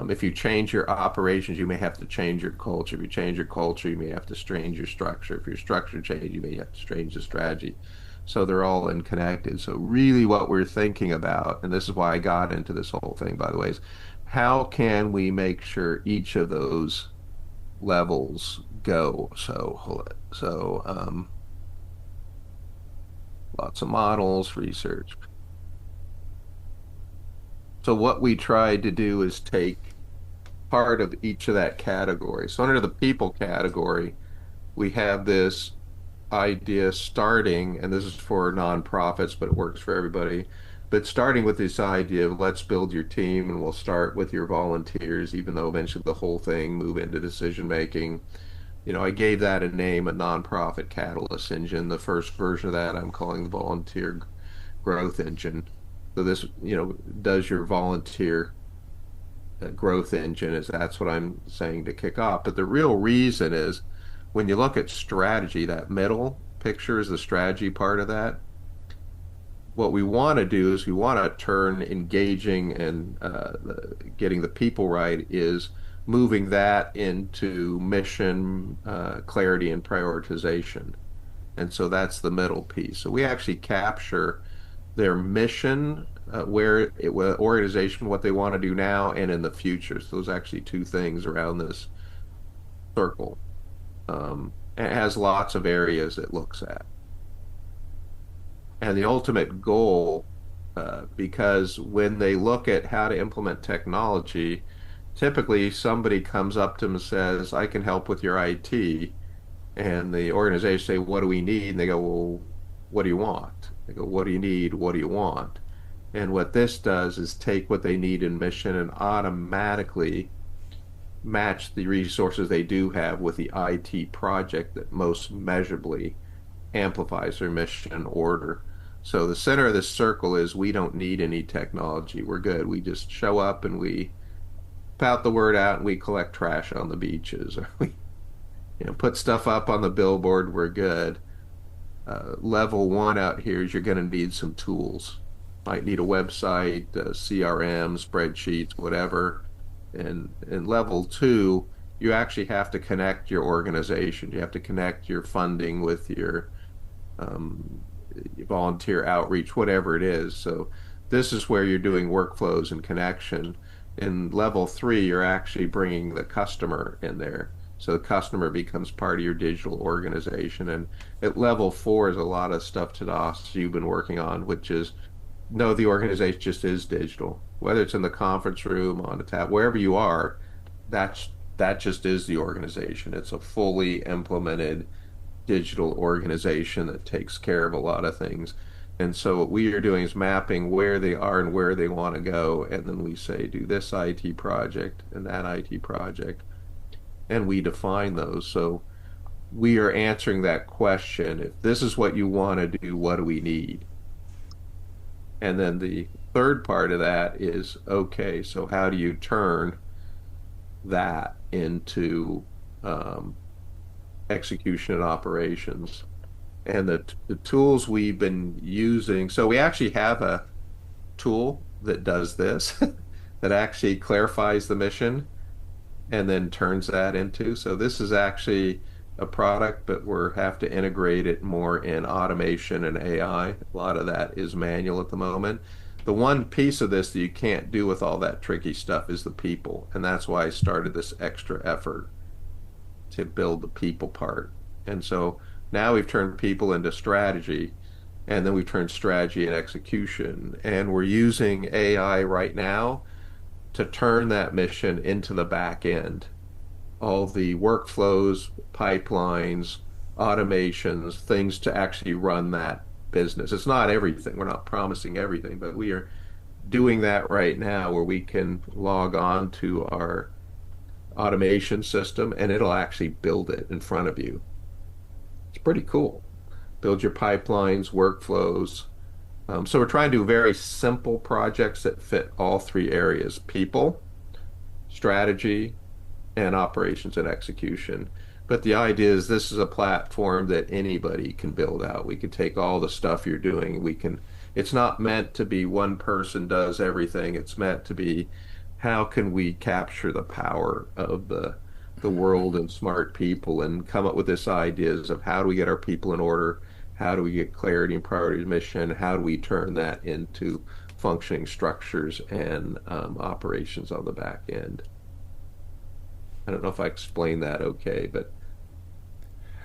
if you change your operations, you may have to change your culture. If you change your culture, you may have to change your structure. If your structure changes, you may have to change the strategy. So they're all connected. So really what we're thinking about, and this is why I got into this whole thing, by the way, is how can we make sure each of those levels go? So lots of models, research. So what we tried to do is take part of each of that category. So under the people category, we have this idea starting, and this is for nonprofits, but it works for everybody. But starting with this idea of let's build your team, and we'll start with your volunteers, even though eventually the whole thing move into decision making. I gave that a name, a nonprofit catalyst engine. The first version of that I'm calling the volunteer growth engine. So this, does your volunteer growth engine is that's what I'm saying to kick off. But the real reason is when you look at strategy, that middle picture is the strategy part of that. What we want to do is we want to turn engaging and getting the people right is moving that into mission, clarity, and prioritization. And so that's the middle piece. So we actually capture their mission, organization, what they want to do now and in the future. So those actually two things around this circle. And it has lots of areas it looks at. And the ultimate goal, because when they look at how to implement technology, typically somebody comes up to them and says, I can help with your IT. And the organization say, what do we need? And they go, well, what do you want? They go, what do you need? What do you want? And what this does is take what they need in mission and automatically match the resources they do have with the IT project that most measurably amplifies their mission and order. So the center of this circle is we don't need any technology. We're good. We just show up and we pout the word out and we collect trash on the beaches, or we put stuff up on the billboard. We're good. Level one out here is you're going to need some tools. Might need a website, CRM, spreadsheets, whatever. And in level two, you actually have to connect your organization. You have to connect your funding with your volunteer outreach, whatever it is. So this is where you're doing workflows and connection. In level three, you're actually bringing the customer in there. So the customer becomes part of your digital organization. And at level four is a lot of stuff, Tadas, you've been working on, which is, no, the organization just is digital. Whether it's in the conference room, on a tab, wherever you are, that just is the organization. It's a fully implemented digital organization that takes care of a lot of things. And so what we are doing is mapping where they are and where they want to go. And then we say, do this IT project and that IT project. And we define those. So we are answering that question. If this is what you want to do, what do we need? And then the third part of that is, okay, so how do you turn that into execution and operations? And the tools we've been using, so we actually have a tool that does this, that actually clarifies the mission and then turns that into. So this is actually a product, but we have to integrate it more in automation and AI. A lot of that is manual at the moment. The one piece of this that you can't do with all that tricky stuff is the people. And that's why I started this extra effort to build the people part. And so now we've turned people into strategy, and then we've turned strategy and execution. And we're using AI right now to turn that mission into the back end. All the workflows, pipelines, automations, things to actually run that business. It's not everything. We're not promising everything, but we are doing that right now where we can log on to our automation system and it'll actually build it in front of you. It's pretty cool. Build your pipelines, workflows. So we're trying to do very simple projects that fit all three areas: people, strategy, and operations and execution. But the idea is this is a platform that anybody can build out. We can take all the stuff you're doing. It's not meant to be one person does everything. It's meant to be, how can we capture the power of the world and smart people and come up with this ideas of how do we get our people in order? How do we get clarity and priority of mission? How do we turn that into functioning structures and operations on the back end? I don't know if I explained that okay, but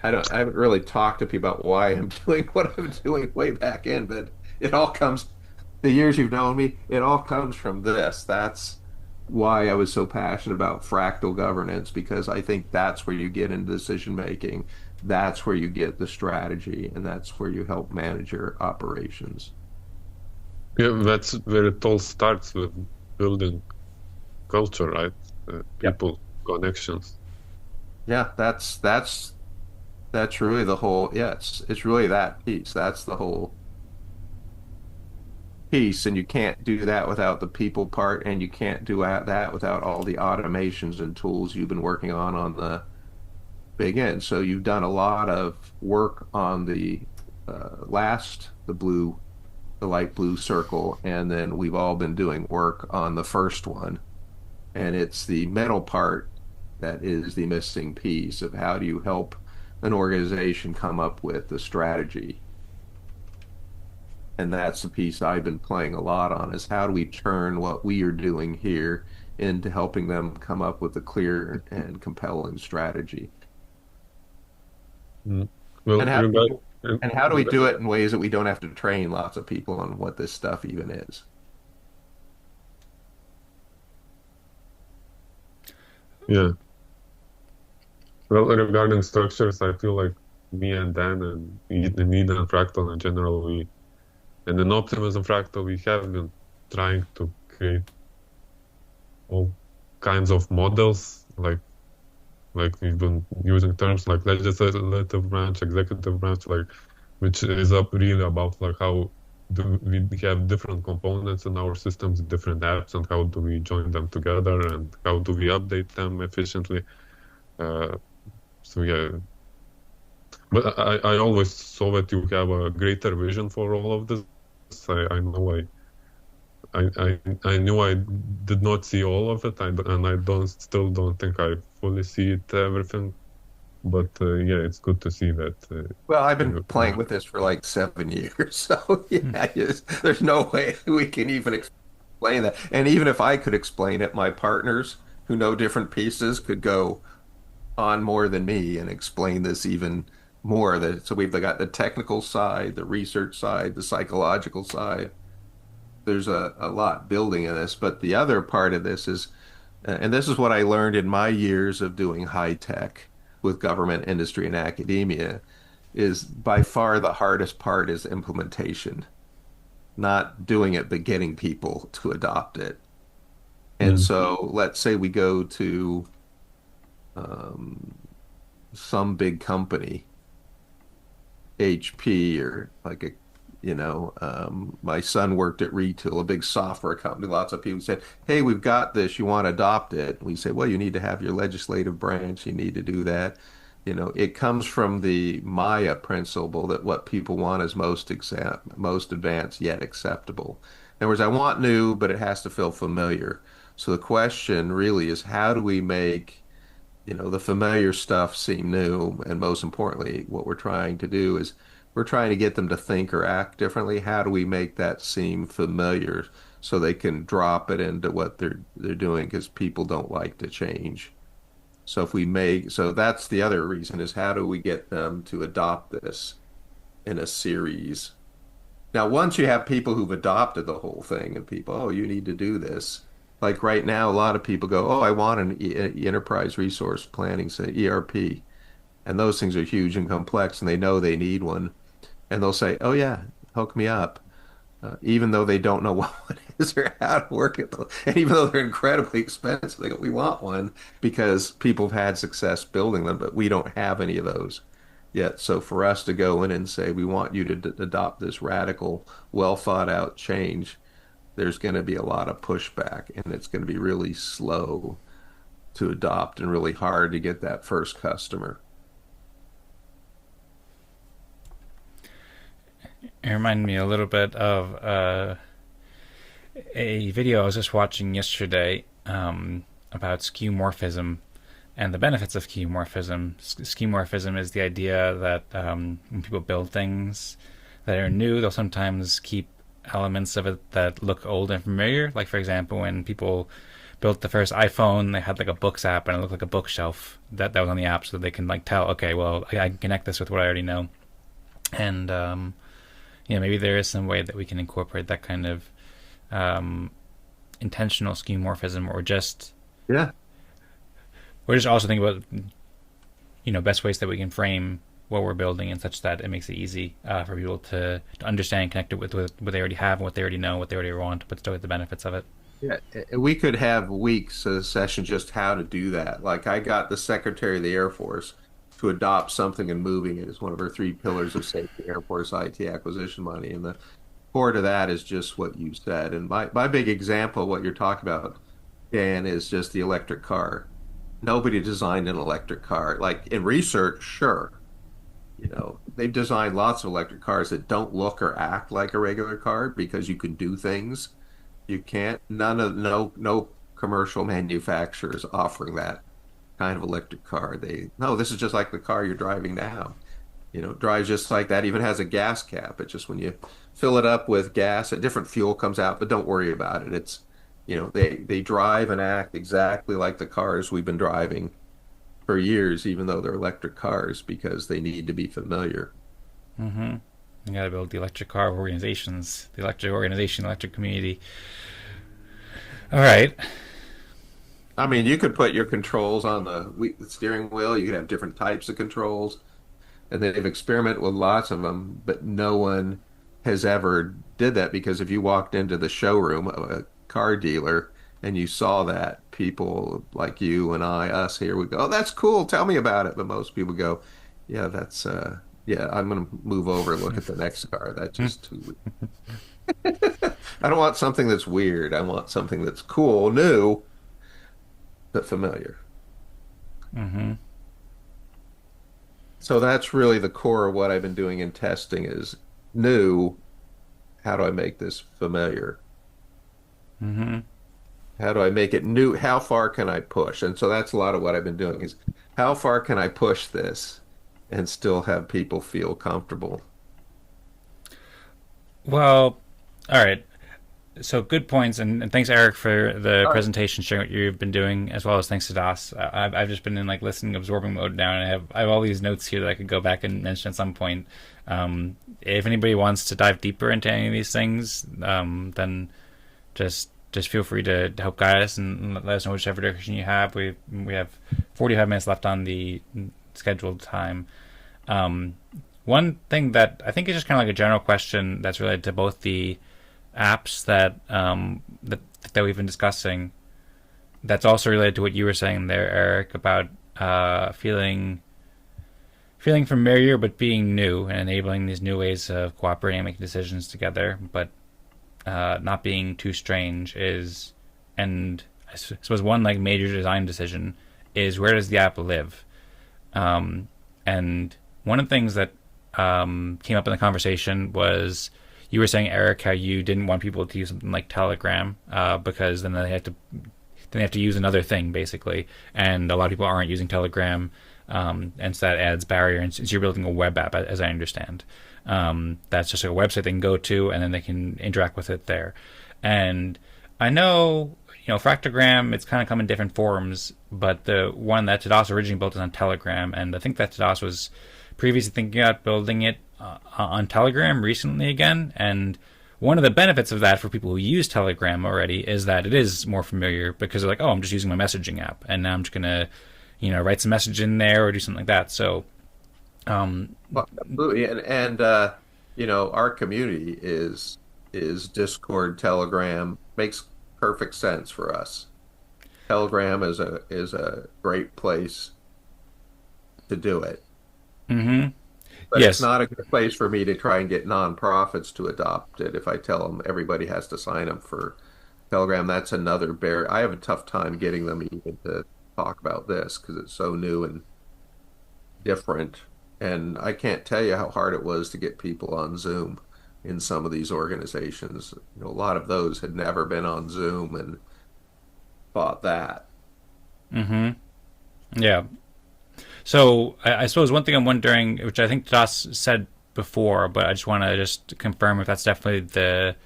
I haven't really talked to people about why I'm doing what I'm doing way back in, but it all comes, the years you've known me, it all comes from this. That's why I was so passionate about fractal governance, because I think that's where you get into decision making. That's where you get the strategy, and that's where you help manage your operations. Yeah, that's where it all starts, with building culture, right? People, connections. Yeah, that's really the whole, yeah, it's really that piece. That's the whole piece, and you can't do that without the people part, and you can't do that without all the automations and tools you've been working on the big end. So you've done a lot of work on the the light blue circle, and then we've all been doing work on the first one, and it's the middle part that is the missing piece of how do you help an organization come up with the strategy. And that's the piece I've been playing a lot on is how do we turn what we are doing here into helping them come up with a clear and compelling strategy. Mm. Well, And how regard, and how do we do it in ways that we don't have to train lots of people on what this stuff even is? yeah. Well, regarding structures, I feel like me and Dan and Eden Fractal in general, and in Optimism Fractal, we have been trying to create all kinds of models, like we've been using terms like legislative branch, executive branch, like which is up really about like how do we have different components in our systems, different apps, and how do we join them together, and how do we update them efficiently. Uh, so yeah, but I always saw that you have a greater vision for all of this. I know I knew I did not see all of it, and I still don't think I fully see it everything. But yeah, it's good to see that. Well, I've been You, playing with this for like 7 years, so yeah, there's no way we can even explain that. And even if I could explain it, my partners who know different pieces could go on more than me and explain this even more. So we've got the technical side, the research side, the psychological side. There's a lot building in this, but the other part of this is, and this is what I learned in my years of doing high tech with government, industry, and academia, is by far the hardest part is implementation, not doing it, but getting people to adopt it. And mm, so let's say we go to um, some big company, HP or like my son worked at Retool, a big software company. Lots of people said, "Hey, we've got this. You want to adopt it?" We say, "Well, you need to have your legislative branch. You need to do that." It comes from the Maya principle that what people want is most advanced yet acceptable. In other words, I want new, but it has to feel familiar. So the question really is, how do we make the familiar stuff seem new? And most importantly, what we're trying to do is we're trying to get them to think or act differently. How do we make that seem familiar so they can drop it into what they're doing? Because people don't like to change. So that's the other reason is how do we get them to adopt this in a series? Now, once you have people who've adopted the whole thing and people, oh, you need to do this. Like right now, a lot of people go, oh, I want an enterprise resource planning, say ERP. And those things are huge and complex, and they know they need one. And they'll say, oh, yeah, hook me up. Even though they don't know what it is or how to work it. And even though they're incredibly expensive, they go, we want one because people have had success building them, but we don't have any of those yet. So for us to go in and say, we want you to adopt this radical, well thought out change, there's going to be a lot of pushback and it's going to be really slow to adopt and really hard to get that first customer. It reminded me a little bit of a video I was just watching yesterday about skeuomorphism and the benefits of skeuomorphism. Skeuomorphism is the idea that when people build things that are new, they'll sometimes keep elements of it that look old and familiar. Like, for example, when people built the first iPhone, they had like a books app and it looked like a bookshelf that was on the app, so they can like tell, okay, well, I can connect this with what I already know. And maybe there is some way that we can incorporate that kind of intentional skeuomorphism, or just Yeah. also think about best ways that we can frame what we're building and such that it makes it easy for people to understand and connect it with what they already have and what they already know, what they already want, but still get the benefits of it. Yeah, we could have weeks of session just how to do that. Like I got the Secretary of the Air Force to adopt something and moving it as one of our three pillars of safety, Air Force IT acquisition money. And the core to that is just what you said. And my big example of what you're talking about, Dan, is just the electric car. Nobody designed an electric car. Like in research, sure. They've designed lots of electric cars that don't look or act like a regular car because you can do things you can't. No commercial manufacturers offering that kind of electric car. No, this is just like the car you're driving now. Drives just like that, even has a gas cap. It's just when you fill it up with gas, a different fuel comes out, but don't worry about it. It's, they drive and act exactly like the cars we've been driving for years, even though they're electric cars, because they need to be familiar. Mm-hmm. You got to build the electric car organizations, the electric organization, electric community. All right. I mean, you could put your controls on the steering wheel. You could have different types of controls, and they've experimented with lots of them, but no one has ever did that, because if you walked into the showroom of a car dealer and you saw that, people like you and us here would go, "Oh, that's cool. Tell me about it." But most people go, "Yeah, yeah, I'm going to move over and look at the next car. That's just too weird." I don't want something that's weird. I want something that's cool, new, but familiar. Mm-hmm. So that's really the core of what I've been doing in testing is new. How do I make this familiar? Mm-hmm. How do I make it new? How far can I push? And so that's a lot of what I've been doing is how far can I push this and still have people feel comfortable? Well, all right. So good points, and thanks, Eric, for the All right. presentation, sharing what you've been doing, as well as thanks to Das. I've just been in like listening, absorbing mode now, and I have all these notes here that I could go back and mention at some point. If anybody wants to dive deeper into any of these things, then just feel free to help guide us and let us know whichever direction you have. We have 45 minutes left on the scheduled time. One thing that I think is just kind of like a general question that's related to both the apps that we've been discussing, that's also related to what you were saying there, Eric, about feeling familiar but being new and enabling these new ways of cooperating and making decisions together, but not being too strange is, and I suppose one like major design decision is, where does the app live? And one of the things that came up in the conversation was, you were saying, Eric, how you didn't want people to use something like Telegram because then they have to use another thing, basically, and a lot of people aren't using Telegram, and so that adds barrier. And since you're building a web app, as I understand, that's just a website they can go to, and then they can interact with it there. And I know, Fractalgram, it's kind of come in different forms, but the one that Tadas originally built is on Telegram, and I think that Tadas was previously thinking about building it on Telegram recently again. And one of the benefits of that for people who use Telegram already is that it is more familiar, because they're like, oh, I'm just using my messaging app, and now I'm just gonna, write some message in there or do something like that. So, Well, absolutely. And our community is Discord, Telegram makes perfect sense for us. Telegram is a great place to do it. mm-hmm. But it's Yes. not a good place for me to try and get nonprofits to adopt it. If I tell them everybody has to sign up for Telegram, that's another barrier. I have a tough time getting them even to talk about this because it's so new and different. And I can't tell you how hard it was to get people on Zoom in some of these organizations. A lot of those had never been on Zoom and thought that. Mm-hmm. Yeah. So I suppose one thing I'm wondering, which I think Tadas said before, but I just want to just confirm if that's definitely the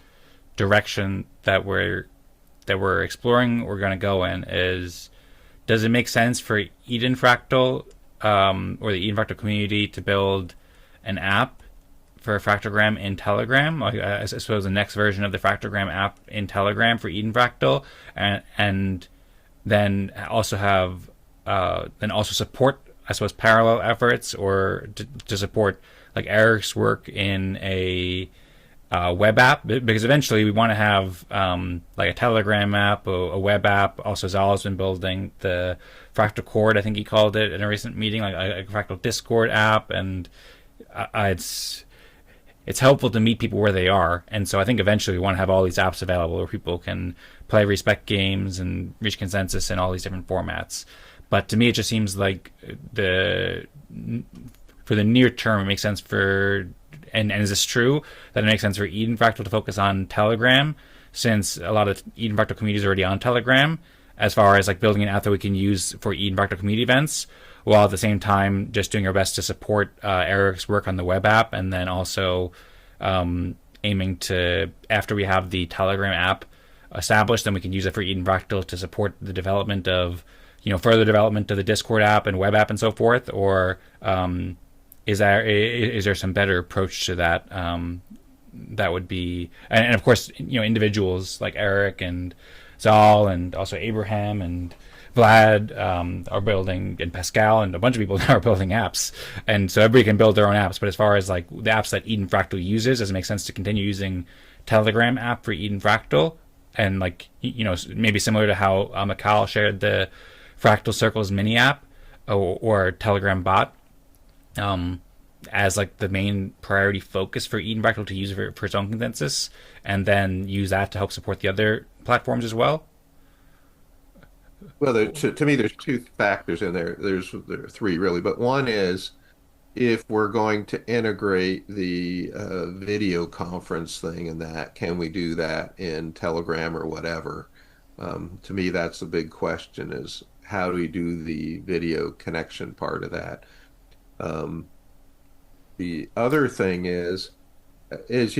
direction that we're exploring, we're going to go in, is, does it make sense for Eden Fractal or the Eden Fractal community to build an app for Fractalgram in Telegram? Like, I suppose the next version of the Fractalgram app in Telegram for Eden Fractal, and then also have also support, I suppose, parallel efforts, or to support like Eric's work in a web app, because eventually we want to have like a Telegram app, a web app. Also, Zala's been building the Fractal Chord, I think he called it in a recent meeting, like a Fractal Discord app, and it's helpful to meet people where they are. And so I think eventually we want to have all these apps available where people can play respec games and reach consensus in all these different formats. But to me, it just seems like for the near term, it makes sense for, and is this true, that it makes sense for Eden Fractal to focus on Telegram, since a lot of Eden Fractal communities are already on Telegram, as far as like building an app that we can use for Eden Fractal community events, while at the same time just doing our best to support Eric's work on the web app, and then also aiming to, after we have the Telegram app established, then we can use it for Eden Fractal to support the development of, further development of the Discord app and web app and so forth? Or is there some better approach to that? That would be, and of course, individuals like Eric and Zal and also Abraham and Vlad are building, and Pascal and a bunch of people now are building apps, and so everybody can build their own apps. But as far as like the apps that Eden Fractal uses, does it make sense to continue using Telegram app for Eden Fractal, and like maybe similar to how Mikael shared the Fractal Circles mini app or Telegram bot as like the main priority focus for Eden Fractal to use for its own consensus, and then use that to help support the other platforms as well? Well, to me, there's two factors in there. There are three really, but one is if we're going to integrate the video conference thing and that, can we do that in Telegram or whatever? To me, that's the big question: is how do we do the video connection part of that? The other thing is if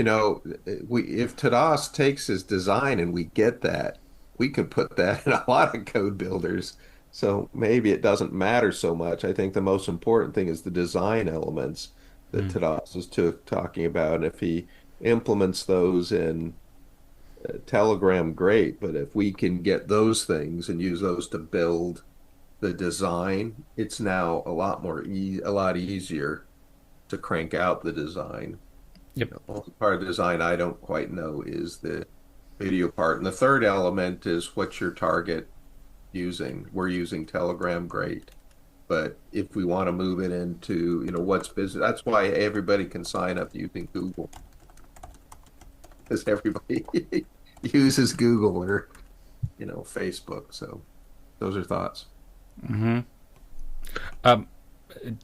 Tadas takes his design and we get that, we can put that in a lot of code builders. So maybe it doesn't matter so much. I think the most important thing is the design elements that Tadas is talking about. And if he implements those in Telegram, great. But if we can get those things and use those to build the design, it's now a lot easier to crank out the design. Yep. Only part of the design I don't quite know is the video part. And the third element is what's your target using. We're using Telegram, great. But if we want to move it into, what's business, that's why everybody can sign up using Google. Because everybody uses Google or, Facebook. So those are thoughts. Mm-hmm.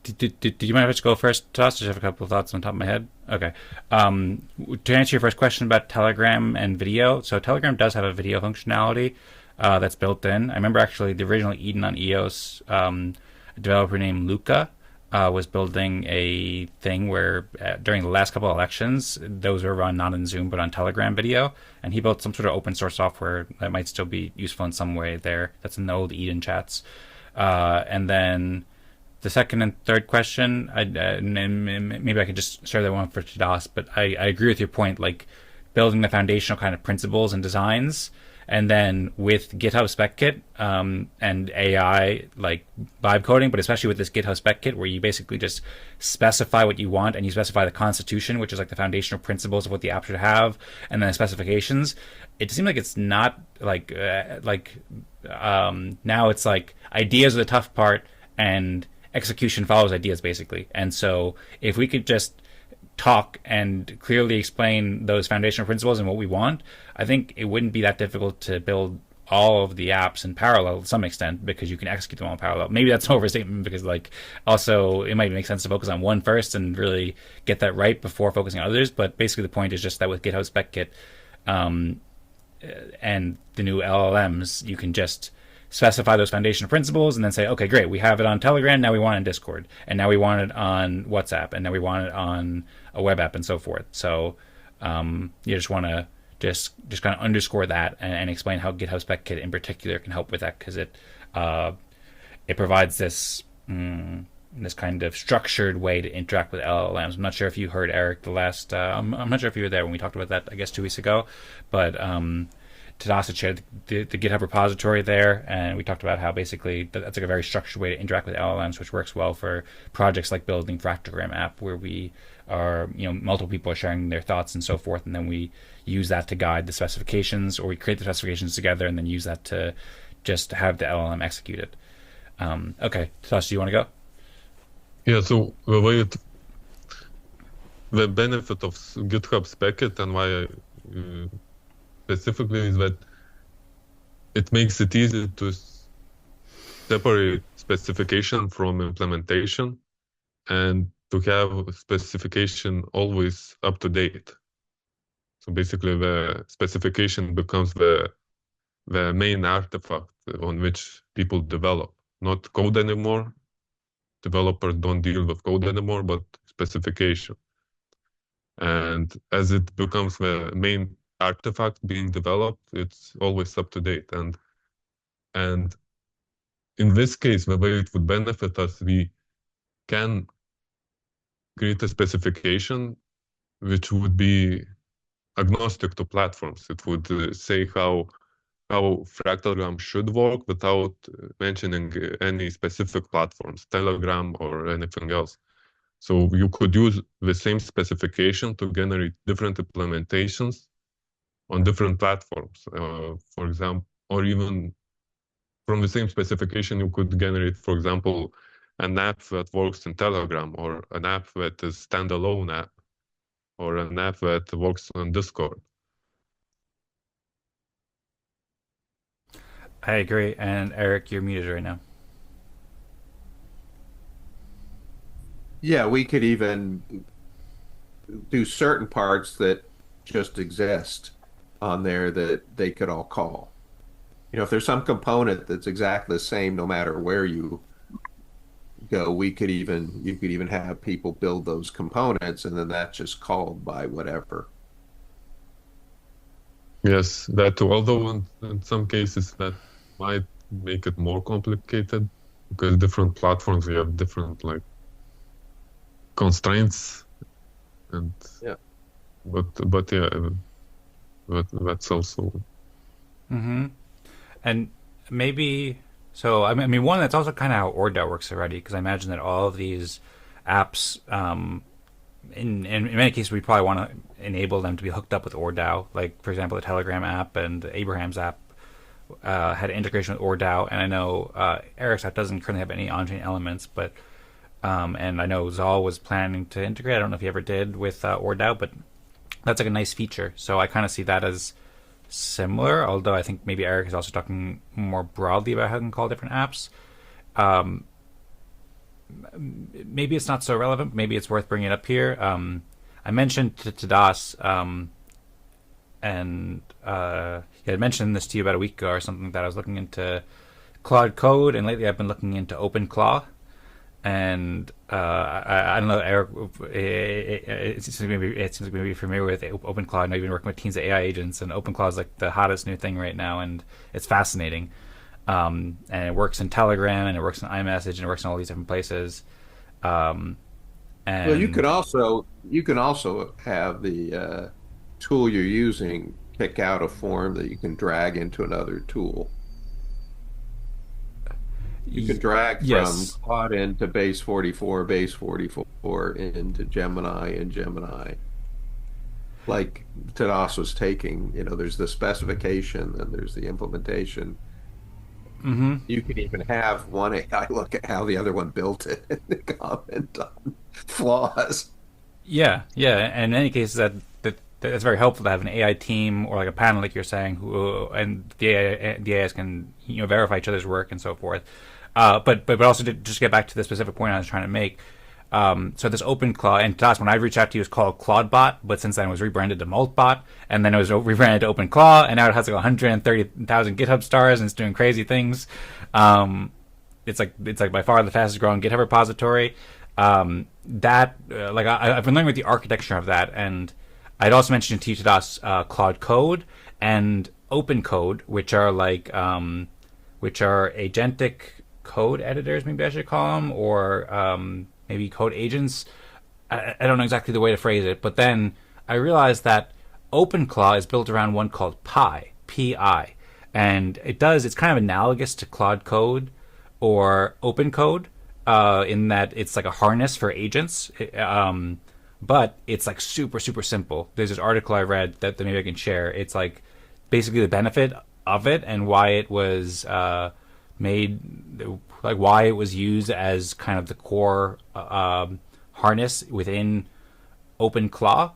Do you mind if I just go first, Toss? I just have a couple of thoughts on top of my head. Okay. To answer your first question about Telegram and video, so Telegram does have a video functionality that's built in. I remember actually the original Eden on EOS, a developer named Luca was building a thing where during the last couple of elections, those were run not in Zoom but on Telegram video, and he built some sort of open source software that might still be useful in some way there. That's in the old Eden chats. And then the second and third question, maybe I could just share that one for Tadas, but I agree with your point, like building the foundational kind of principles and designs, and then with GitHub Spec Kit and AI, like vibe coding, but especially with this GitHub Spec Kit, where you basically just specify what you want and you specify the constitution, which is like the foundational principles of what the app should have, and then the specifications. It seems like it's not like now it's like ideas are the tough part and execution follows ideas, basically. And so if we could just talk and clearly explain those foundational principles and what we want, I think it wouldn't be that difficult to build all of the apps in parallel to some extent, because you can execute them all in parallel. Maybe that's an overstatement, because like also it might make sense to focus on one first and really get that right before focusing on others. But basically the point is just that with GitHub Spec Kit and the new LLMs, you can just specify those foundational principles and then say, okay, great, we have it on Telegram, now we want it in Discord, and now we want it on WhatsApp, and now we want it on a web app, and so forth. So you just want to just kind of underscore that and explain how GitHub Spec Kit in particular can help with that, because it provides this this kind of structured way to interact with LLMs. I'm not sure if you heard Eric the last. I'm not sure if you were there when we talked about that, I guess 2 weeks ago, but Tadas shared the GitHub repository there, and we talked about how basically that's like a very structured way to interact with LLMs, which works well for projects like building Fractalgram app, where we are, multiple people are sharing their thoughts and so forth, and then we use that to guide the specifications, or we create the specifications together and then use that to just have the LLM execute it. Okay, Tadas, do you want to go? Yeah, so the benefit of GitHub Spec Kit and why I specifically is that it makes it easy to separate specification from implementation and to have specification always up to date. So basically the specification becomes the main artifact on which people develop, not code anymore. Developers don't deal with code anymore, but specification. And as it becomes the main artifact being developed, it's always up to date. And in this case, the way it would benefit us, we can create a specification which would be agnostic to platforms. It would say how Fractalgram should work without mentioning any specific platforms, Telegram or anything else. So you could use the same specification to generate different implementations on different platforms. For example, or even from the same specification, you could generate, for example, an app that works in Telegram, or an app that is standalone app, or an app that works on Discord. I agree. And Eric, you're muted right now. Yeah, we could even do certain parts that just exist on there that they could all call. If there's some component that's exactly the same no matter where you go, you could even have people build those components, and then that's just called by whatever. Yes, that too. Although in some cases that might make it more complicated, because different platforms, you have different constraints, and yeah. But yeah, that's also. Mm-hmm. And maybe, so I mean, one, that's also kind of how ORDAO works already, because I imagine that all of these apps, in many cases, we probably want to enable them to be hooked up with ORDAO. Like, for example, the Telegram app and Abraham's app had integration with ORDAO, and I know Eric's app doesn't currently have any on-chain elements, but and I know Zal was planning to integrate. I don't know if he ever did with ORDAO, but that's like a nice feature. So I kind of see that as similar, although I think maybe Eric is also talking more broadly about how you can call different apps. Maybe it's not so relevant. Maybe it's worth bringing it up here. I mentioned to Tadas, and he had mentioned this to you about a week ago or something, that I was looking into Claude Code, and lately I've been looking into OpenClaw. And I don't know, Eric, it seems like maybe familiar with OpenClaw. I know you've been working with teams of AI agents, and OpenClaw is like the hottest new thing right now, and it's fascinating. And it works in Telegram, and it works in iMessage, and it works in all these different places. And Well, you can also have the tool you're using pick out a form that you can drag into another tool. You can drag from Claude into base 44 into Gemini and Gemini. Like Tadas was taking, there's the specification and there's the implementation. Mm-hmm. You can even have one AI look at how the other one built it and comment on flaws. Yeah. And in any case, that's very helpful to have an AI team or like a panel, like you're saying, and the AIs can verify each other's work and so forth. But also to just get back to the specific point I was trying to make. So this OpenClaw, and Tadas, when I reached out to you, it was called ClaudeBot, but since then it was rebranded to Maltbot, and then it was rebranded to OpenClaw, and now it has like 130,000 GitHub stars, and it's doing crazy things. It's like by far the fastest growing GitHub repository. I've been learning with the architecture of that, and I'd also mentioned to you, Tadas, Claude Code and OpenCode, which are agentic code editors, maybe I should call them, or maybe code agents. I don't know exactly the way to phrase it, but then I realized that OpenClaw is built around one called Pi, and it's kind of analogous to Claude Code or OpenCode, in that it's like a harness for agents, but it's like super, super simple. There's this article I read that maybe I can share. It's like basically the benefit of it and why it was made, like why it was used as kind of the core harness within OpenClaw,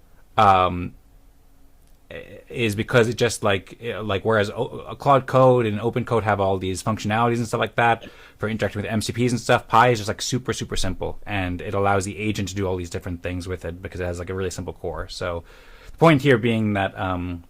is because it just like whereas Claude Code and OpenCode have all these functionalities and stuff like that for interacting with MCPs and stuff, Pi is just like super, super simple, and it allows the agent to do all these different things with it because it has like a really simple core. So the point here being that one,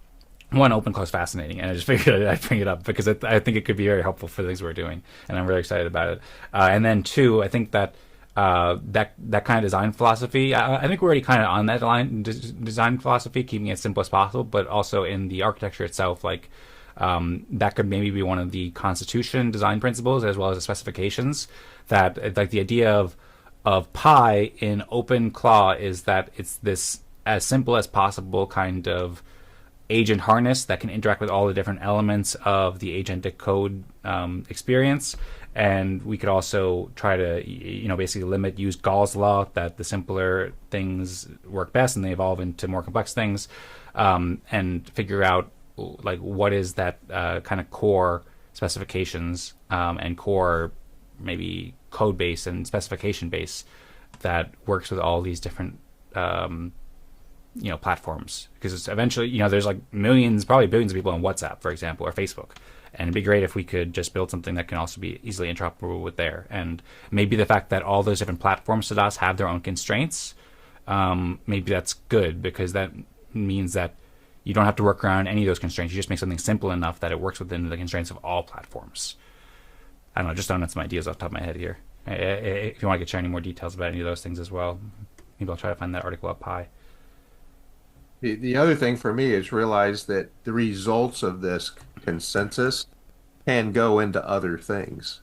OpenClaw is fascinating, and I just figured I'd bring it up because I think it could be very helpful for the things we're doing, and I'm really excited about it. And then two, I think that that kind of design philosophy. I think we're already kind of on that line, design philosophy, keeping it as simple as possible, but also in the architecture itself, like that could maybe be one of the constitution design principles as well as the specifications. That like the idea of pi in OpenClaw is that it's this as simple as possible kind of agent harness that can interact with all the different elements of the agentic code experience. And we could also try to, basically use Gall's law, that the simpler things work best and they evolve into more complex things, and figure out like what is that kind of core specifications and core maybe code base and specification base that works with all these different platforms. Because it's eventually, there's like millions, probably billions of people on WhatsApp, for example, or Facebook. And it'd be great if we could just build something that can also be easily interoperable with there. And maybe the fact that all those different platforms, Tadas, have their own constraints, maybe that's good, because that means that you don't have to work around any of those constraints. You just make something simple enough that it works within the constraints of all platforms. I don't know, just throwing out some ideas off the top of my head here. If you want to share any more details about any of those things as well, maybe I'll try to find that article at Pi. The other thing for me is realize that the results of this consensus can go into other things.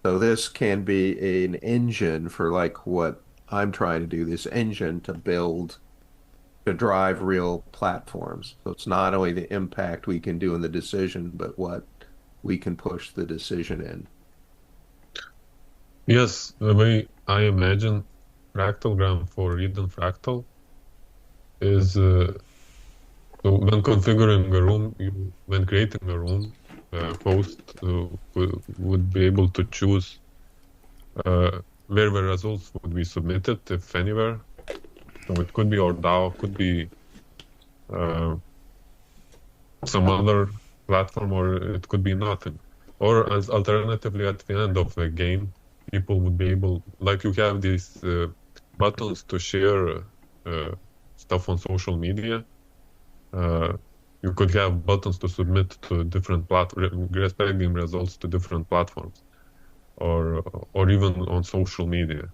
So this can be an engine for like what I'm trying to do, this engine to drive real platforms. So it's not only the impact we can do in the decision, but what we can push the decision in. Yes, the way I imagine Fractalgram for Eden Fractal is so when configuring a room, when creating a room, host would be able to choose where the results would be submitted, if anywhere. So it could be ORDAO, could be some other platform, or it could be nothing. Or as alternatively, at the end of the game, people would be able, like you have these buttons to share stuff on social media. You could have buttons to submit to different platforms, respecting results to different platforms, or even on social media,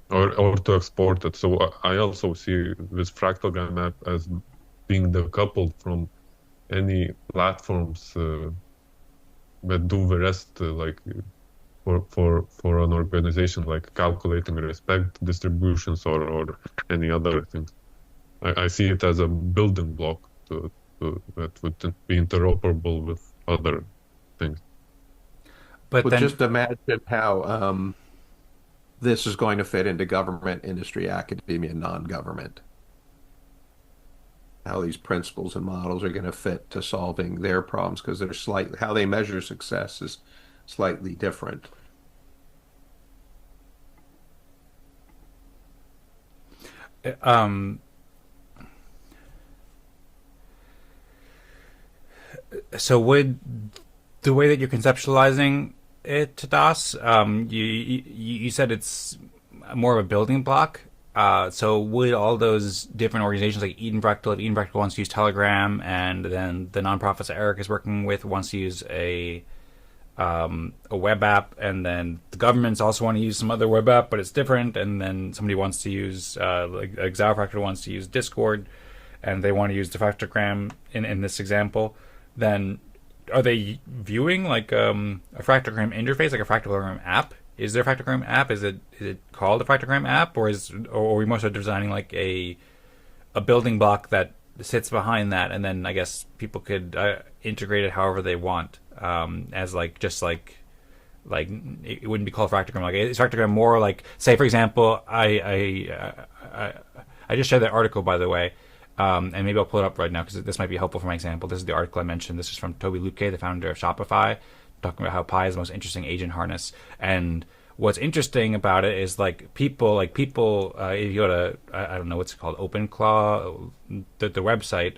or to export it. So I also see this Fractalgram app as being decoupled from any platforms that do the rest, like for an organization, like calculating respect distributions or any other things. I see it as a building block that would be interoperable with other things. But then, just imagine how this is going to fit into government, industry, academia, non-government. How these principles and models are going to fit to solving their problems, because they're how they measure success is slightly different. So would the way that you're conceptualizing it, Tadas, you said it's more of a building block. So would all those different organizations like Eden Fractal, if Eden Fractal wants to use Telegram, and then the nonprofits that Eric is working with wants to use a web app, and then the governments also want to use some other web app, but it's different, and then somebody wants to use, like Fractal wants to use Discord, and they want to use the Fractalgram in this example, then are they viewing like a Fractalgram interface, like a Fractalgram app? Is there a Fractalgram app? Is it called a Fractalgram app, or are we more so designing like a building block that sits behind that, and then I guess people could integrate it however they want, as like just like it wouldn't be called Fractalgram. Like, is Fractalgram more like, say for example, I just shared that article, by the way. And maybe I'll pull it up right now because this might be helpful for my example. This is the article I mentioned. This is from Toby Luque, the founder of Shopify, talking about how Pi is the most interesting agent harness. And what's interesting about it is people, if you go to, I don't know what's it called, OpenClaw, the website,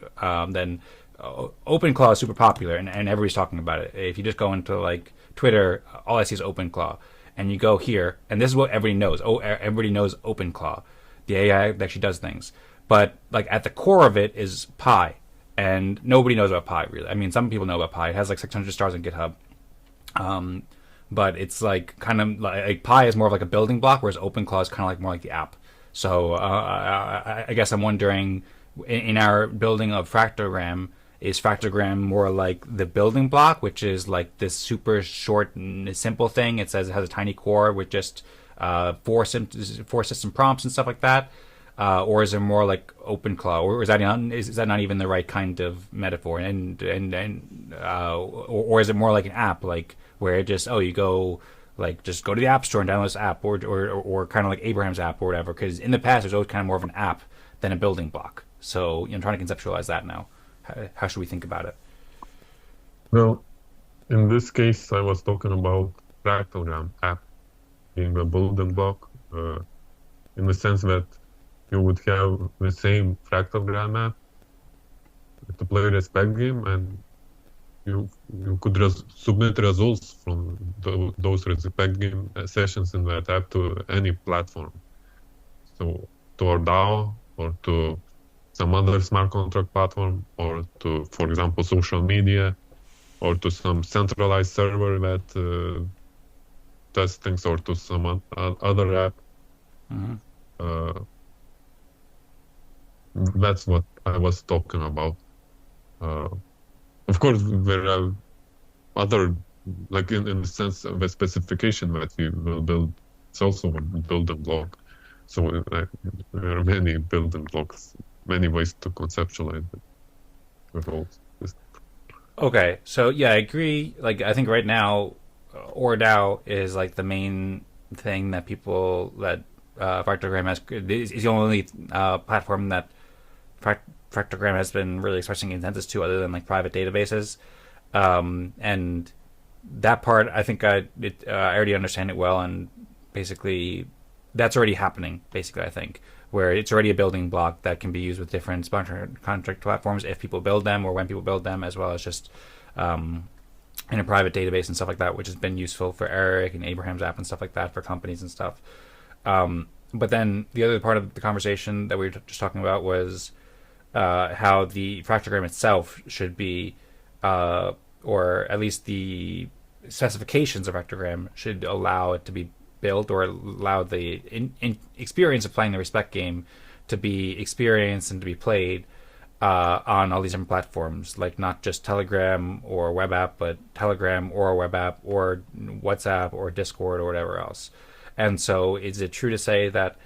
then OpenClaw is super popular and everybody's talking about it. If you just go into like Twitter, all I see is OpenClaw. And you go here, and this is what everybody knows. Everybody knows OpenClaw, the AI that actually does things. But like at the core of it is Pi, and nobody knows about Pi really. I mean, some people know about Pi. It has like 600 stars on GitHub, but it's like kind of like Pi is more of like a building block, whereas OpenClaw is kind of like more like the app. So I guess I'm wondering, in our building of Fractalgram, is Fractalgram more like the building block, which is like this super short and simple thing? It says it has a tiny core with just four system prompts and stuff like that, or is it more like OpenClaw, or is that not even the right kind of metaphor? Or is it more like an app, like where it just you go, like just go to the app store and download this app, or kind of like Abraham's app or whatever? Because in the past, there's always kind of more of an app than a building block. So I'm trying to conceptualize that now. How should we think about it? Well, in this case, I was talking about Fractalgram app being a building block, in the sense that you would have the same Fractalgram app to play a spec game, and you could submit results from those respect game sessions in that app to any platform. So to ORDAO, or to some other smart contract platform, or to, for example, social media, or to some centralized server that does things, or to some other app. Mm-hmm. That's what I was talking about. Of course, there are other, like in the sense of a specification that we will build, it's also a building block. So there are many building blocks, many ways to conceptualize it with all this. Okay, so yeah, I agree. Like, I think right now, ORDAO is like the main thing that Fractalgram has. Is the only platform that Fractalgram has been really expressing consensus to, other than like private databases. And that part, I think I already understand it well, and basically that's already happening. Basically, I think where it's already a building block that can be used with different smart contract platforms if people build them, or when people build them, as well as just in a private database and stuff like that, which has been useful for Eric and Abraham's app and stuff like that for companies and stuff. But then the other part of the conversation that we were just talking about was how the Fractalgram itself should be, or at least the specifications of Fractalgram should allow it to be built, or allow the experience of playing the respect game to be experienced and to be played on all these different platforms, like not just Telegram or web app, but Telegram or web app or WhatsApp or Discord or whatever else. And so is it true to say that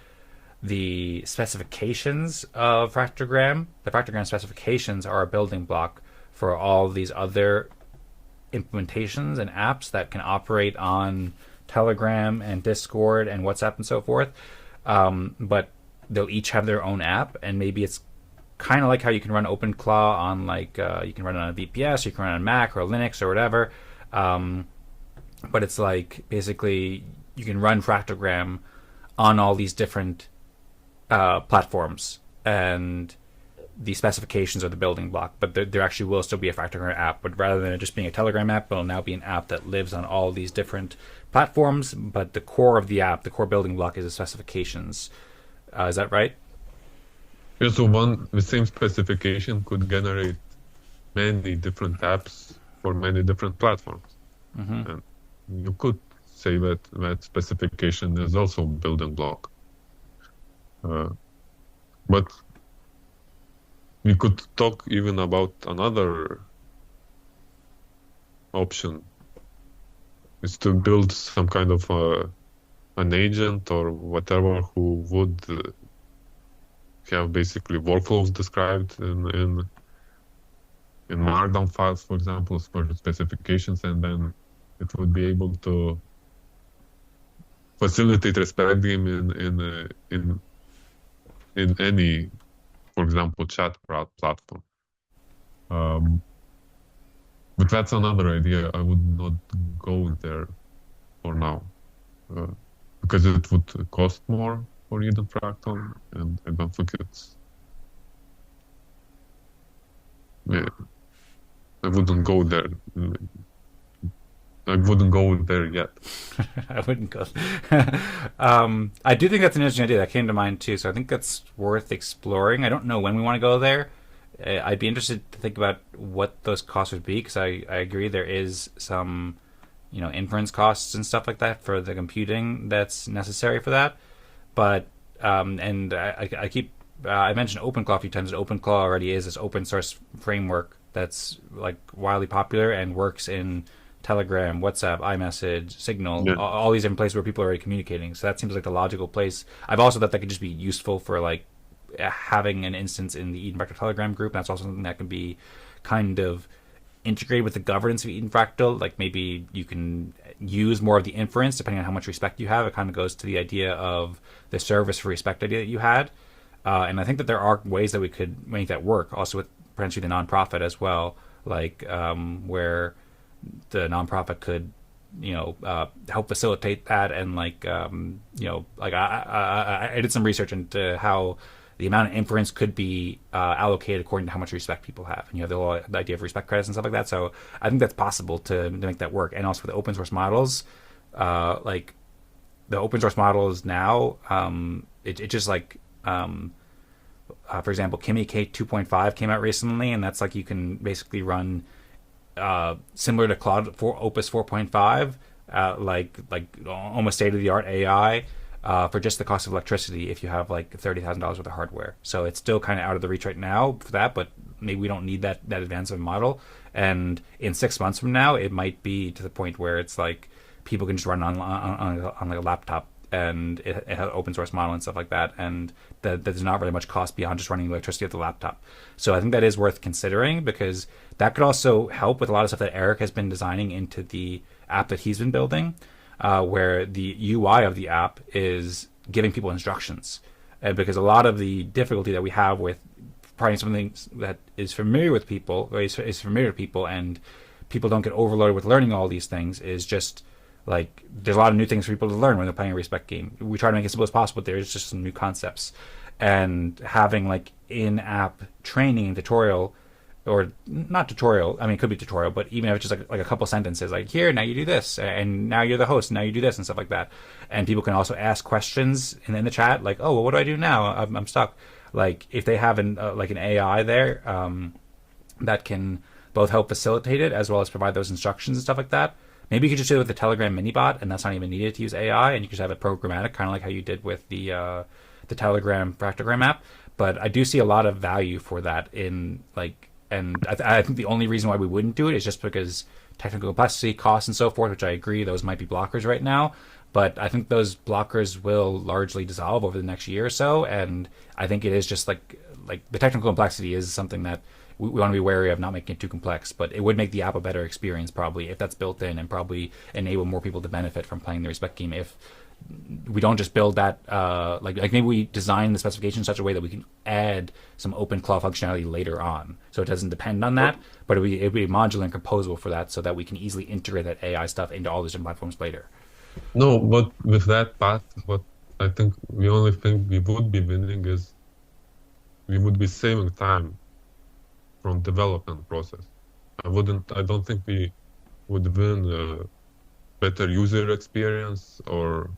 the specifications of the Fractalgram specifications, are a building block for all these other implementations and apps that can operate on Telegram and Discord and WhatsApp and so forth, but they'll each have their own app, and maybe it's kind of like how you can run OpenClaw on you can run it on a VPS, you can run it on Mac or Linux or whatever, but it's like basically you can run Fractalgram on all these different platforms, and the specifications are the building block, but there actually will still be a Fractalgram app, but rather than it just being a Telegram app, it'll now be an app that lives on all these different platforms, but the core of the app, the core building block, is the specifications. Is that right? Yeah, so the same specification could generate many different apps for many different platforms. Mm-hmm. And you could say that specification is also a building block. But we could talk even about another option, is to build some kind of an agent or whatever who would have basically workflows described in markdown files, for example, for specifications, and then it would be able to facilitate respect game in any, for example, chat platform. But that's another idea. I would not go there for now, because it would cost more for Eden Fractal, and I don't think it's... Yeah, I wouldn't go there. I wouldn't go there yet. I wouldn't go. I do think that's an interesting idea that came to mind too, so I think that's worth exploring. I don't know when we want to go there. I'd be interested to think about what those costs would be, because I agree there is some inference costs and stuff like that for the computing that's necessary for that. But and I mentioned OpenClaw a few times. OpenClaw already is this open source framework that's like widely popular and works in Telegram, WhatsApp, iMessage, Signal, all these different places where people are already communicating. So that seems like the logical place. I've also thought that could just be useful for like having an instance in the Eden Fractal Telegram group. That's also something that can be kind of integrated with the governance of Eden Fractal. Like maybe you can use more of the inference depending on how much respect you have. It kind of goes to the idea of the service for respect idea that you had. And I think that there are ways that we could make that work, also with potentially the nonprofit as well, like where the nonprofit could, help facilitate that. And like, I did some research into how the amount of inference could be allocated according to how much respect people have. And you have the idea of respect credits and stuff like that. So I think that's possible to make that work. And also for the open source models, like the open source models now, it just like, for example, Kimi K 2.5 came out recently, and that's like you can basically run similar to Claude 4, Opus 4.5, like almost state of the art AI for just the cost of electricity if you have like $30,000 worth of hardware. So it's still kind of out of the reach right now for that, but maybe we don't need that advanced of a model. And in 6 months from now, it might be to the point where it's like people can just run on like a laptop, and it has an open source model and stuff like that, and that there's not really much cost beyond just running electricity at the laptop. So I think that is worth considering, because that could also help with a lot of stuff that Eric has been designing into the app that he's been building, where the UI of the app is giving people instructions. Because a lot of the difficulty that we have with finding something that is familiar with people, or is familiar to people, and people don't get overloaded with learning all these things, is just like there's a lot of new things for people to learn when they're playing a respect game. We try to make it as simple as possible, but there's just some new concepts. And having like in-app training tutorial, or not tutorial, I mean it could be tutorial, but even if it's just like a couple sentences, like here, now you do this, and now you're the host, now you do this, and stuff like that. And people can also ask questions in the chat, like, oh, well, what do I do now? I'm stuck. Like if they have like an AI there that can both help facilitate it as well as provide those instructions and stuff like that. Maybe you could just do it with the Telegram mini bot, and that's not even needed to use AI, and you could just have it programmatic, kind of like how you did with the Telegram Fractalgram app. But I do see a lot of value for that in like, and I think the only reason why we wouldn't do it is just because technical complexity, costs, and so forth, which I agree those might be blockers right now. But I think those blockers will largely dissolve over the next year or so, and I think it is just like the technical complexity is something that we want to be wary of not making it too complex, but it would make the app a better experience probably if that's built in, and probably enable more people to benefit from playing the respect game if we don't just build that like maybe we design the specification in such a way that we can add some OpenClaw functionality later on, so it doesn't depend on that, but it'd be modular and composable for that, so that we can easily integrate that AI stuff into all these different platforms later. No, but with that path, what I think the only thing we would be winning is we would be saving time from development process. I don't think we would win a better user experience or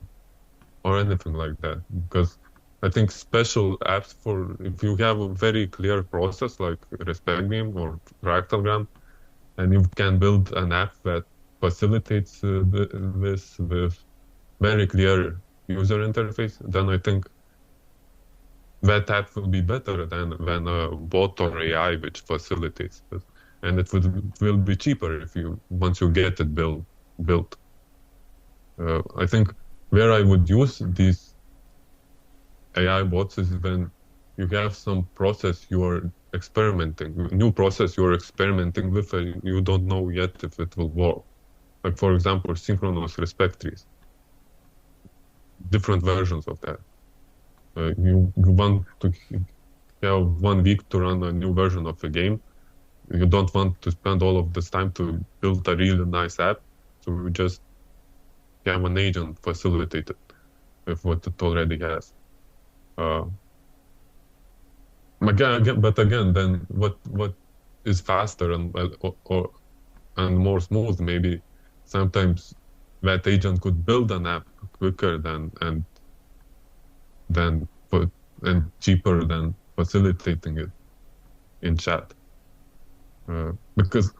anything like that, because I think special apps for if you have a very clear process like Respect Game or Fractalgram, and you can build an app that facilitates this with very clear user interface, then I think that app will be better than a bot or AI which facilitates this, and it will be cheaper if once you get it built. I think where I would use these AI bots is when you have some process you are experimenting, new process you're experimenting with, and you don't know yet if it will work. Like for example, synchronous respect trees, different versions of that. You want to have 1 week to run a new version of a game. You don't want to spend all of this time to build a really nice app, so you just have an agent facilitate it with what it already has. But again, then what is faster and more smooth? Maybe sometimes that agent could build an app quicker and cheaper than facilitating it in chat, because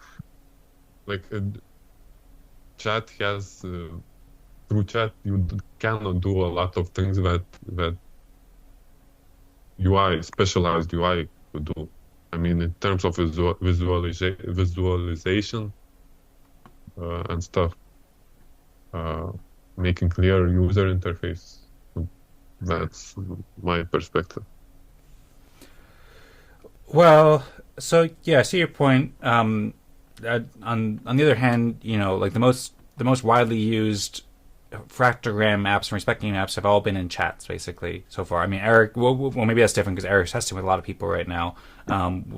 like chat has through chat you cannot do a lot of things that UI, specialized UI could do. I mean, in terms of visualization and stuff, making clear user interface. That's my perspective. Well, so yeah, I see your point. On the other hand, you know, like the most widely used Fractalgram apps and respecting apps have all been in chats basically so far. I mean, Eric, well maybe that's different because Eric's testing with a lot of people right now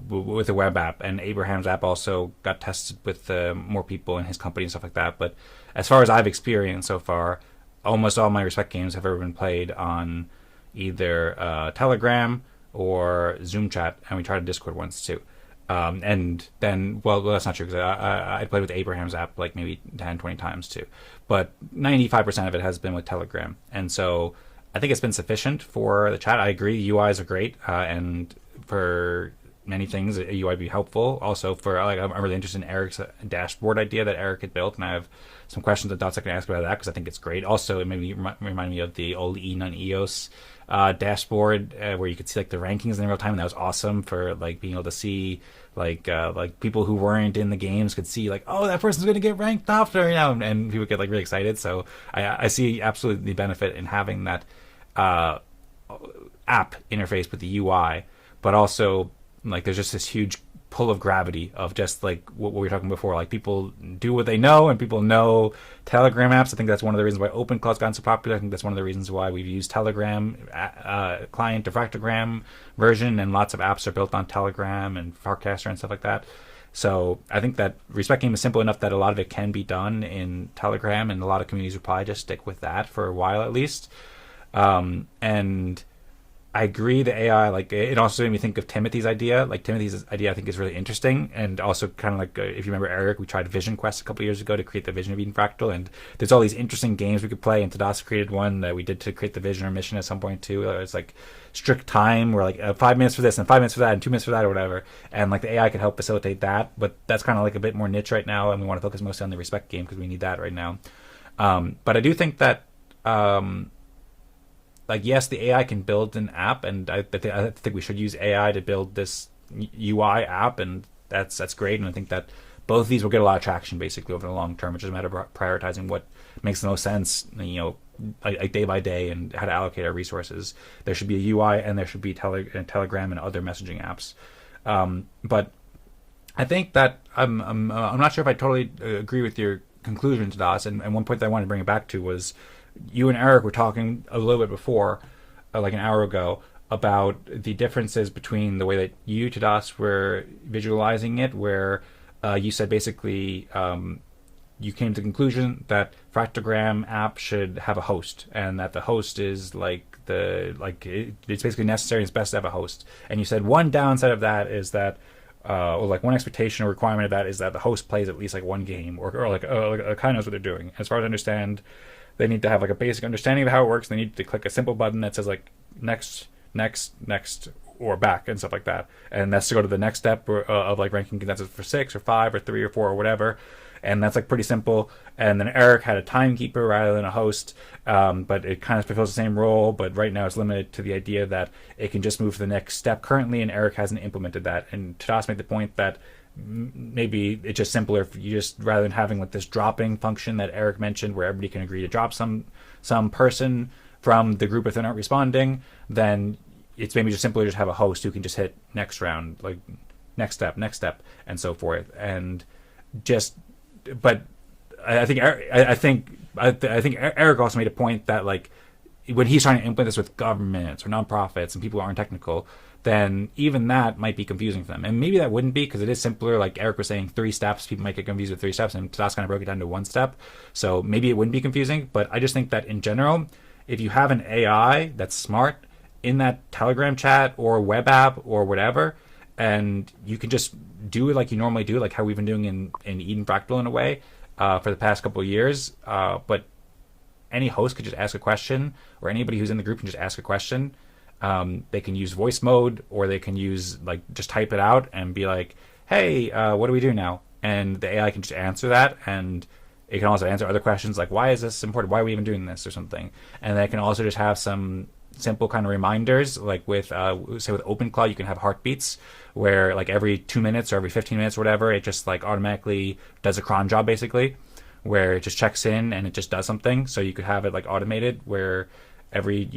with a web app, and Abraham's app also got tested with more people in his company and stuff like that. But as far as I've experienced so far, almost all my respect games have ever been played on either Telegram or Zoom chat, and we tried Discord once too. And then, well, that's not true because I played with Abraham's app like maybe 10, 20 times too. But 95% of it has been with Telegram. And so I think it's been sufficient for the chat. I agree, UIs are great. And for many things, a UI would be helpful. Also, for like, I'm really interested in Eric's dashboard idea that Eric had built. And I have some questions that Dots I can ask about that because I think it's great. Also, it made me remind me of the old Enon EOS dashboard where you could see like the rankings in real time, and that was awesome for like being able to see like people who weren't in the games could see like, oh, that person's going to get ranked top right now, and people get like really excited. So I see absolutely the benefit in having that app interface with the UI, but also like there's just this huge pull of gravity of just like what we were talking before, like people do what they know and people know Telegram apps. I think that's one of the reasons why OpenClaw's gotten so popular. I think that's one of the reasons why we've used Telegram client to Fractalgram version, and lots of apps are built on Telegram and Farcaster and stuff like that. So I think that respect game is simple enough that a lot of it can be done in Telegram, and a lot of communities would probably just stick with that for a while at least. And I agree, the AI, like, it also made me think of Timothy's idea. Like, Timothy's idea, I think, is really interesting. And also, kind of like, if you remember Eric, we tried Vision Quest a couple years ago to create the vision of Eden Fractal. And there's all these interesting games we could play. And Tadas created one that we did to create the vision or mission at some point, too. It's like strict time, where like 5 minutes for this, and 5 minutes for that, and 2 minutes for that, or whatever. And like, the AI could help facilitate that. But that's kind of like a bit more niche right now. And we want to focus mostly on the respect game because we need that right now. But I do think that. Like, yes, the AI can build an app, and I think we should use AI to build this UI app, and that's great. And I think that both of these will get a lot of traction basically over the long term. It's just a matter of prioritizing what makes the most sense, you know, like day by day, and how to allocate our resources. There should be a UI, and there should be Telegram and other messaging apps. But I think that I'm not sure if I totally agree with your conclusion to that. And one point that I wanted to bring it back to was, you and Eric were talking a little bit before, like an hour ago, about the differences between the way that you, Tadas, were visualizing it, where you said basically you came to the conclusion that Fractalgram app should have a host, and that the host is it's basically necessary and it's best to have a host. And you said one downside of that is that or like one expectation or requirement of that is that the host plays at least like one game, or kind of knows what they're doing. As far as I understand, they need to have like a basic understanding of how it works. They need to click a simple button that says like next, or back and stuff like that. And that's to go to the next step of like ranking consensus for 6 or 5 or 3 or 4 or whatever. And that's like pretty simple. And then Eric had a timekeeper rather than a host, but it kind of fulfills the same role. But right now it's limited to the idea that it can just move to the next step currently, and Eric hasn't implemented that. And Tadas made the point that maybe it's just simpler if you just, rather than having like this dropping function that Eric mentioned where everybody can agree to drop some person from the group if they're not responding, then it's maybe just simpler to just have a host who can just hit next round, like next step, and so forth. And just, but I think Eric also made a point that like when he's trying to implement this with governments or nonprofits and people who aren't technical, then even that might be confusing for them. And maybe that wouldn't be, because it is simpler. Like Eric was saying, 3 steps, people might get confused with 3 steps, and Tadas kind of broke it down to 1 step. So maybe it wouldn't be confusing, but I just think that in general, if you have an AI that's smart in that Telegram chat or web app or whatever, and you can just do it like you normally do, like how we've been doing in Eden Fractal in a way for the past couple of years, but any host could just ask a question, or anybody who's in the group can just ask a question. They can use voice mode, or they can use like just type it out and be like, hey, what do we do now? And the AI can just answer that, and it can also answer other questions like, why is this important? Why are we even doing this or something? And then it can also just have some simple kind of reminders, like with say with OpenClaw, you can have heartbeats where like every 2 minutes or every 15 minutes or whatever, it just like automatically does a cron job basically, where it just checks in and it just does something. So you could have it like automated where every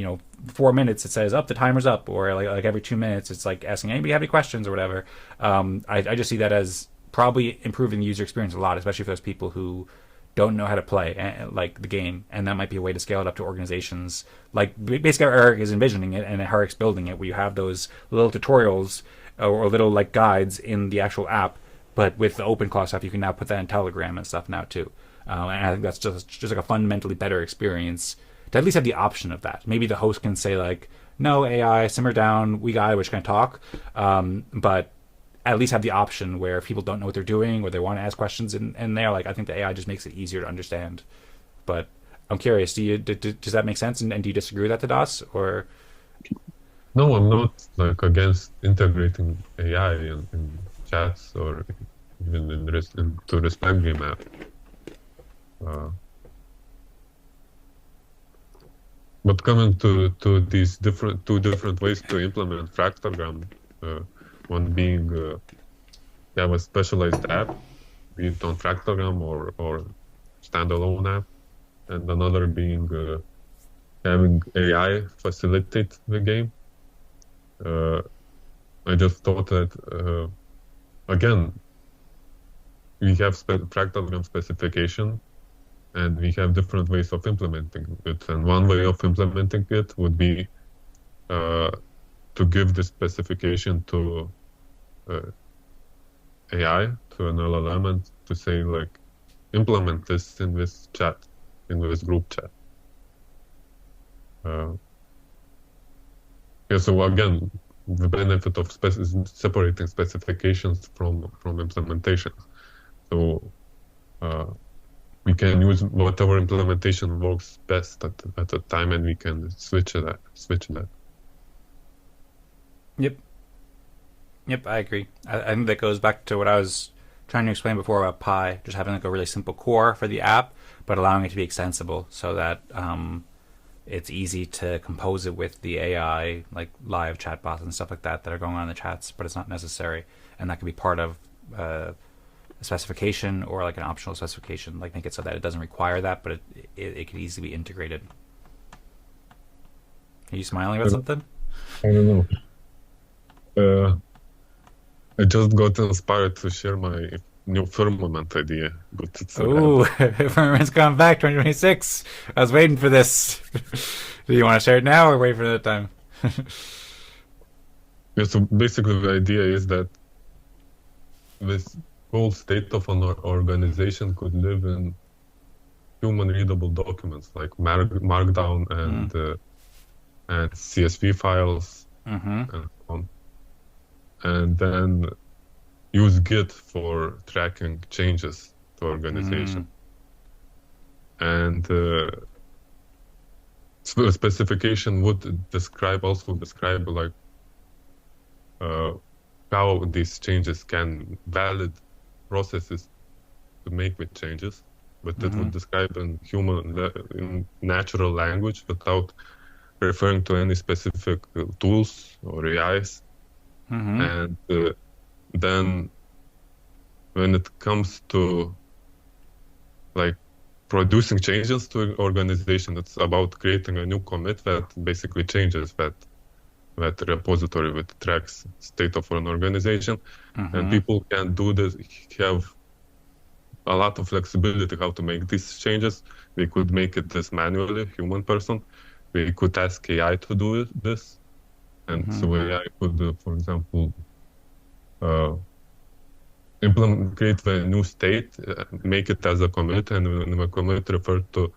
4 minutes it says up, the timer's up, or like every 2 minutes it's like asking anybody have any questions or whatever. I just see that as probably improving the user experience a lot, especially for those people who don't know how to play like the game, and that might be a way to scale it up to organizations. Like basically, Eric is envisioning it, and Eric's building it, where you have those little tutorials or little like guides in the actual app. But with the OpenClaw stuff, you can now put that in Telegram and stuff now too. And I think that's just like a fundamentally better experience to at least have the option of that. Maybe the host can say like, "No AI, simmer down. We got it. We're just gonna talk." But at least have the option where if people don't know what they're doing or they want to ask questions and they're like, I think the AI just makes it easier to understand. But I'm curious, does that make sense? And do you disagree with that, Tadas? Or No, I'm not like against integrating AI in chats or even into the Spec game app. But coming to these two different ways to implement Fractalgram, one being have a specialized app, be it on Fractalgram or standalone app, and another being having AI facilitate the game. I just thought that again, we have Fractalgram specification, and we have different ways of implementing it. And one way of implementing it would be to give the specification to AI, to an LLM, and to say like, implement this in this chat, in this group chat. Yeah, so again, the benefit of separating specifications from implementations. So we can use whatever implementation works best at the time, and we can switch that. Yep, I agree. I think that goes back to what I was trying to explain before about Pi, just having like a really simple core for the app, but allowing it to be extensible so that it's easy to compose it with the AI, like live chatbots and stuff like that are going on in the chats, but it's not necessary. And that could be part of a specification or like an optional specification, like make it so that it doesn't require that, but it can easily be integrated. Are you smiling about something? I don't know. I just got inspired to share my new Firmament idea, but it's ooh, Firmament's gone back 2026. I was waiting for this. Do you want to share it now or wait for that time? Yeah, so basically the idea is that this whole state of an organization could live in human readable documents like markdown and CSV files and so on. And then use Git for tracking changes to organization. And so the specification would also describe like how these changes can valid processes to make with changes, but it would describe in natural language without referring to any specific tools or AIs. And then when it comes to like producing changes to an organization, it's about creating a new commit that basically changes that repository that tracks state of an organization. And people can do this, have a lot of flexibility how to make these changes. We could make it this manually, human person. We could ask AI to do this. And so AI could, for example, create a new state, make it as a commit, and the commit refer to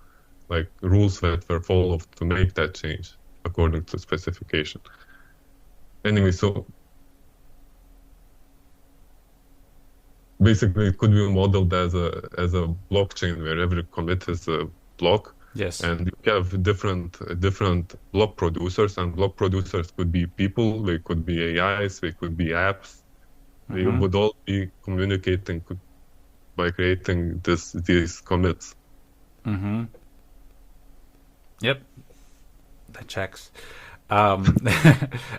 like rules that were followed to make that change according to specification. Anyway, so basically it could be modeled as a blockchain where every commit is a block. Yes. And you have different block producers, and block producers could be people, they could be AIs, they could be apps. They would all be communicating by creating these commits. Mm-hmm. Yep, that checks. I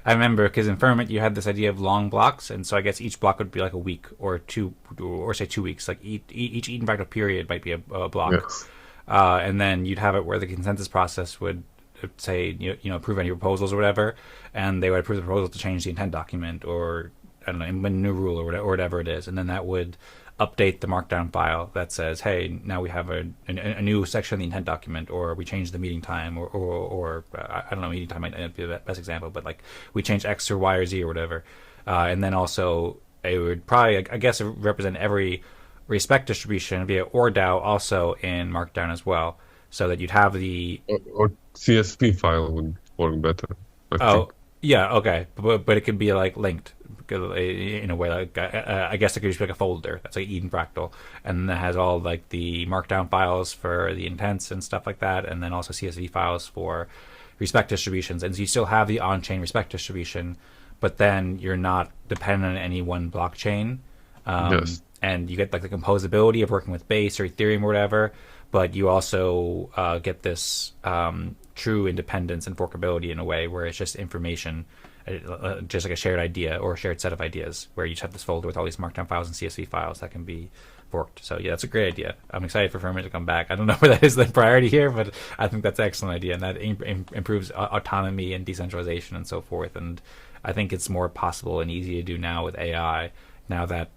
remember because in Firmament you had this idea of long blocks, and so I guess each block would be like a week or two, or say 2 weeks. Like each Eden Fractal period might be a block, Yes. and then you'd have it where the consensus process would say approve any proposals or whatever, and they would approve the proposal to change the intent document or I don't know, implement a new rule or whatever it is, and then that would update the markdown file that says, hey, now we have a new section of the intent document, or we changed the meeting time, or I don't know, meeting time might not be the best example, but like we changed X or Y or Z or whatever. And then also it would probably, I guess, represent every respect distribution via ORDAO also in markdown as well, so that you'd have the Or CSV file would work better, I oh think. yeah, okay, but it could be like linked in a way. Like I guess it could just be like a folder that's like Eden Fractal, and that has all like the markdown files for the intents and stuff like that, and then also CSV files for respect distributions. And so you still have the on-chain respect distribution, but then you're not dependent on any one blockchain. Yes. And you get like the composability of working with Base or Ethereum or whatever, but you also get this true independence and forkability in a way where it's just information, just like a shared idea or a shared set of ideas, where you just have this folder with all these markdown files and CSV files that can be forked. So yeah, that's a great idea. I'm excited for Firmament to come back. I don't know where that is the priority here, but I think that's an excellent idea, and that improves autonomy and decentralization and so forth. And I think it's more possible and easy to do now with AI, now that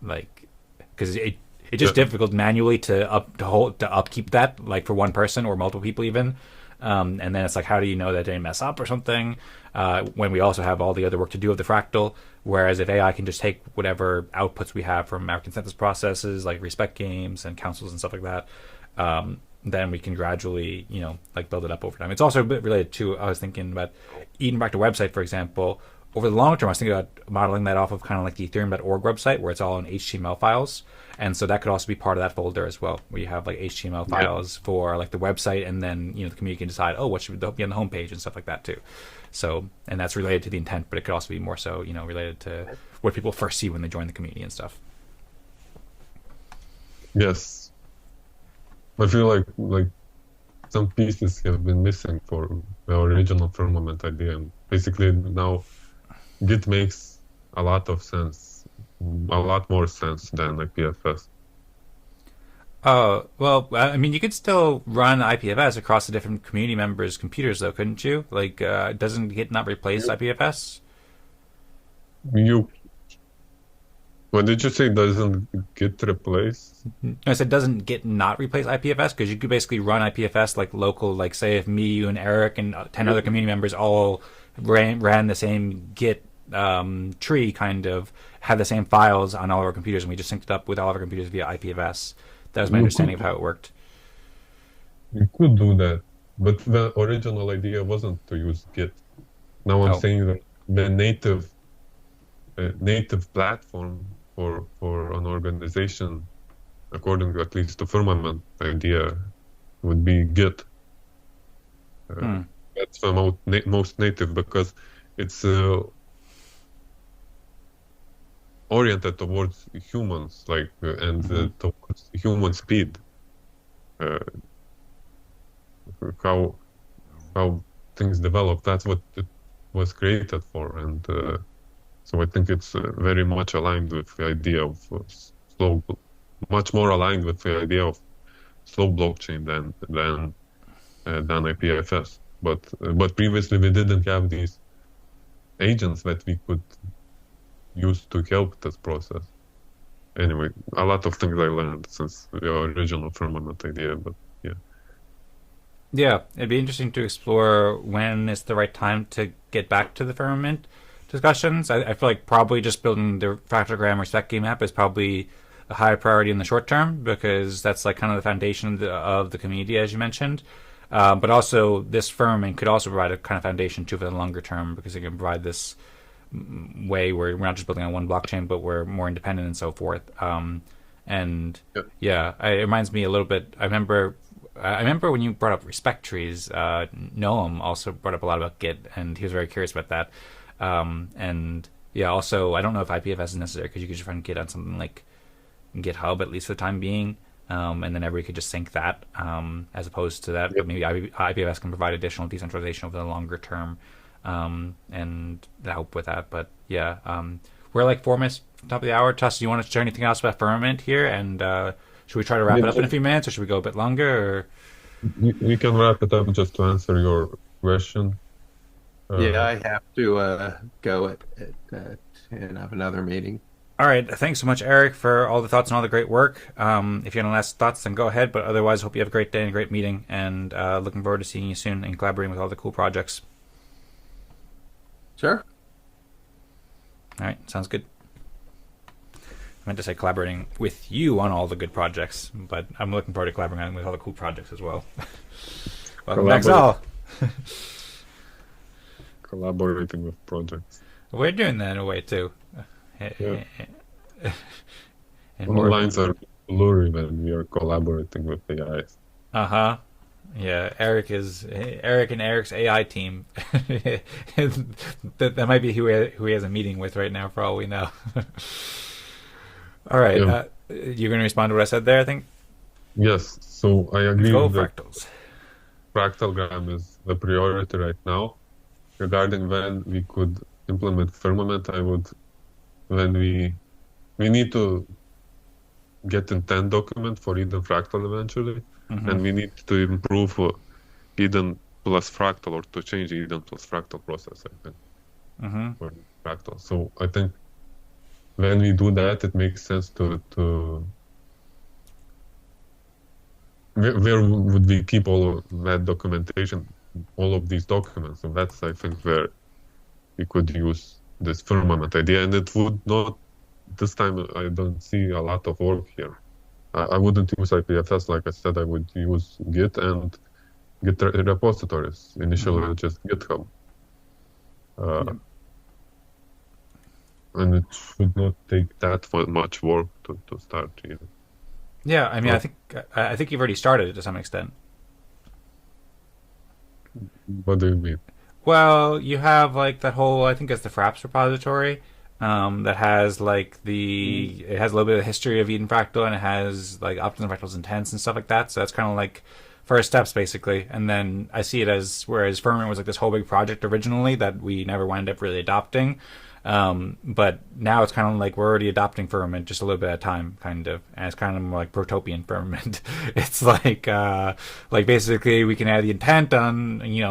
like, because it's just difficult manually to upkeep that, like for one person or multiple people even. And then it's like, how do you know that they mess up or something, when we also have all the other work to do of the fractal? Whereas if AI can just take whatever outputs we have from our consensus processes, like respect games and councils and stuff like that, then we can gradually, like build it up over time. It's also a bit related to, I was thinking about Eden Fractal website, for example. Over the long term, I was thinking about modeling that off of kind of like the Ethereum.org website, where it's all in HTML files. And so that could also be part of that folder as well, where you have like HTML files for like the website, and then the community can decide, what should be on the homepage and stuff like that too. So, and that's related to the intent, but it could also be more so, related to what people first see when they join the community and stuff. Yes. I feel like some pieces have been missing for the original Firmament idea. And basically now Git makes a lot of sense, a lot more sense than IPFS. Well, I mean, you could still run IPFS across the different community members' computers, though, couldn't you? Like, doesn't Git not replace IPFS? What did you say? Doesn't Git replace? No, I said doesn't Git not replace IPFS, because you could basically run IPFS like local, like say if me, you, and Eric and 10 other community members all ran the same Git tree, kind of had the same files on all of our computers, and we just synced it up with all of our computers via IPFS. That was my understanding of how it worked. You could do that, but the original idea wasn't to use Git. Now I'm saying that the native platform for an organization, according to at least the Firmament idea, would be Git. That's the most native, because it's oriented towards humans, and towards human speed. How things develop, that's what it was created for, and so I think it's very much aligned with the idea of slow, much more aligned with the idea of slow blockchain than IPFS. But previously we didn't have these agents that we could use to help this process. Anyway, a lot of things I learned since the original Firmament idea, but yeah. Yeah, it'd be interesting to explore when is the right time to get back to the Firmament discussions. I feel like probably just building the Fractalgram or Spec Game app is probably a high priority in the short term, because that's like kind of the foundation of the community, as you mentioned. But also this Firmament could also provide a kind of foundation too for the longer term, because it can provide this way where we're not just building on one blockchain, but we're more independent and so forth. It reminds me a little bit. I remember when you brought up respect trees, Noam also brought up a lot about Git, and he was very curious about that. And Yeah. Also, I don't know if IPFS is necessary because you could just run Git on something like GitHub at least for the time being, and then everybody could just sync that as opposed to that. Yep. But maybe IPFS can provide additional decentralization over the longer term, and help with that. But yeah, we're like 4 minutes top of the hour. Tuss, do you want to share anything else about Firmament here? And should we try to wrap it up in a few minutes, or should we go a bit longer? Or? We can wrap it up just to answer your question. Yeah, I have to go at 10. I have another meeting. All right. Thanks so much, Eric, for all the thoughts and all the great work. If you have any last thoughts, then go ahead. But otherwise, hope you have a great day and a great meeting. And looking forward to seeing you soon and collaborating with all the cool projects. Sure. All right. Sounds good. I meant to say collaborating with you on all the good projects, but I'm looking forward to collaborating with all the cool projects as well. Welcome back, Zal. Collaborating with projects. We're doing that in a way, too. Yeah. And All lines are blurry when we are collaborating with AIs. Yeah, Eric and Eric's AI team. that might be who he has a meeting with right now, for all we know. All right, Yeah. You're going to respond to what I said there, I think. Yes, so I agree Go that Fractals. Fractalgram is the priority right now. Regarding when we could implement Firmament, when we need to get intent document for Eden Fractal eventually, and we need to improve Eden plus Fractal, or to change Eden plus Fractal process, I think, for Fractal. So I think when we do that, it makes sense to where would we keep all of that documentation, all of these documents? And that's, I think, where we could use this Firmament idea. And it would not, this time I don't see a lot of work here. I wouldn't use IPFS, like I said. I would use Git and Git repositories. Initially, just GitHub. And it should not take that much work to start. Yeah, I mean, I think you've already started it to some extent. What do you mean? Well, you have like that whole, I think it's the Fraps repository, that has like it has a little bit of history of Eden Fractal, and it has like Optimus Fractal's intents and stuff like that. So that's kind of like first steps basically. And then I see it as, whereas Firmament was like this whole big project originally that we never wound up really adopting. But now it's kind of like we're already adopting Firmament just a little bit at a time, kind of, and it's kind of more like protopian Firmament. It's like basically we can add the intent on in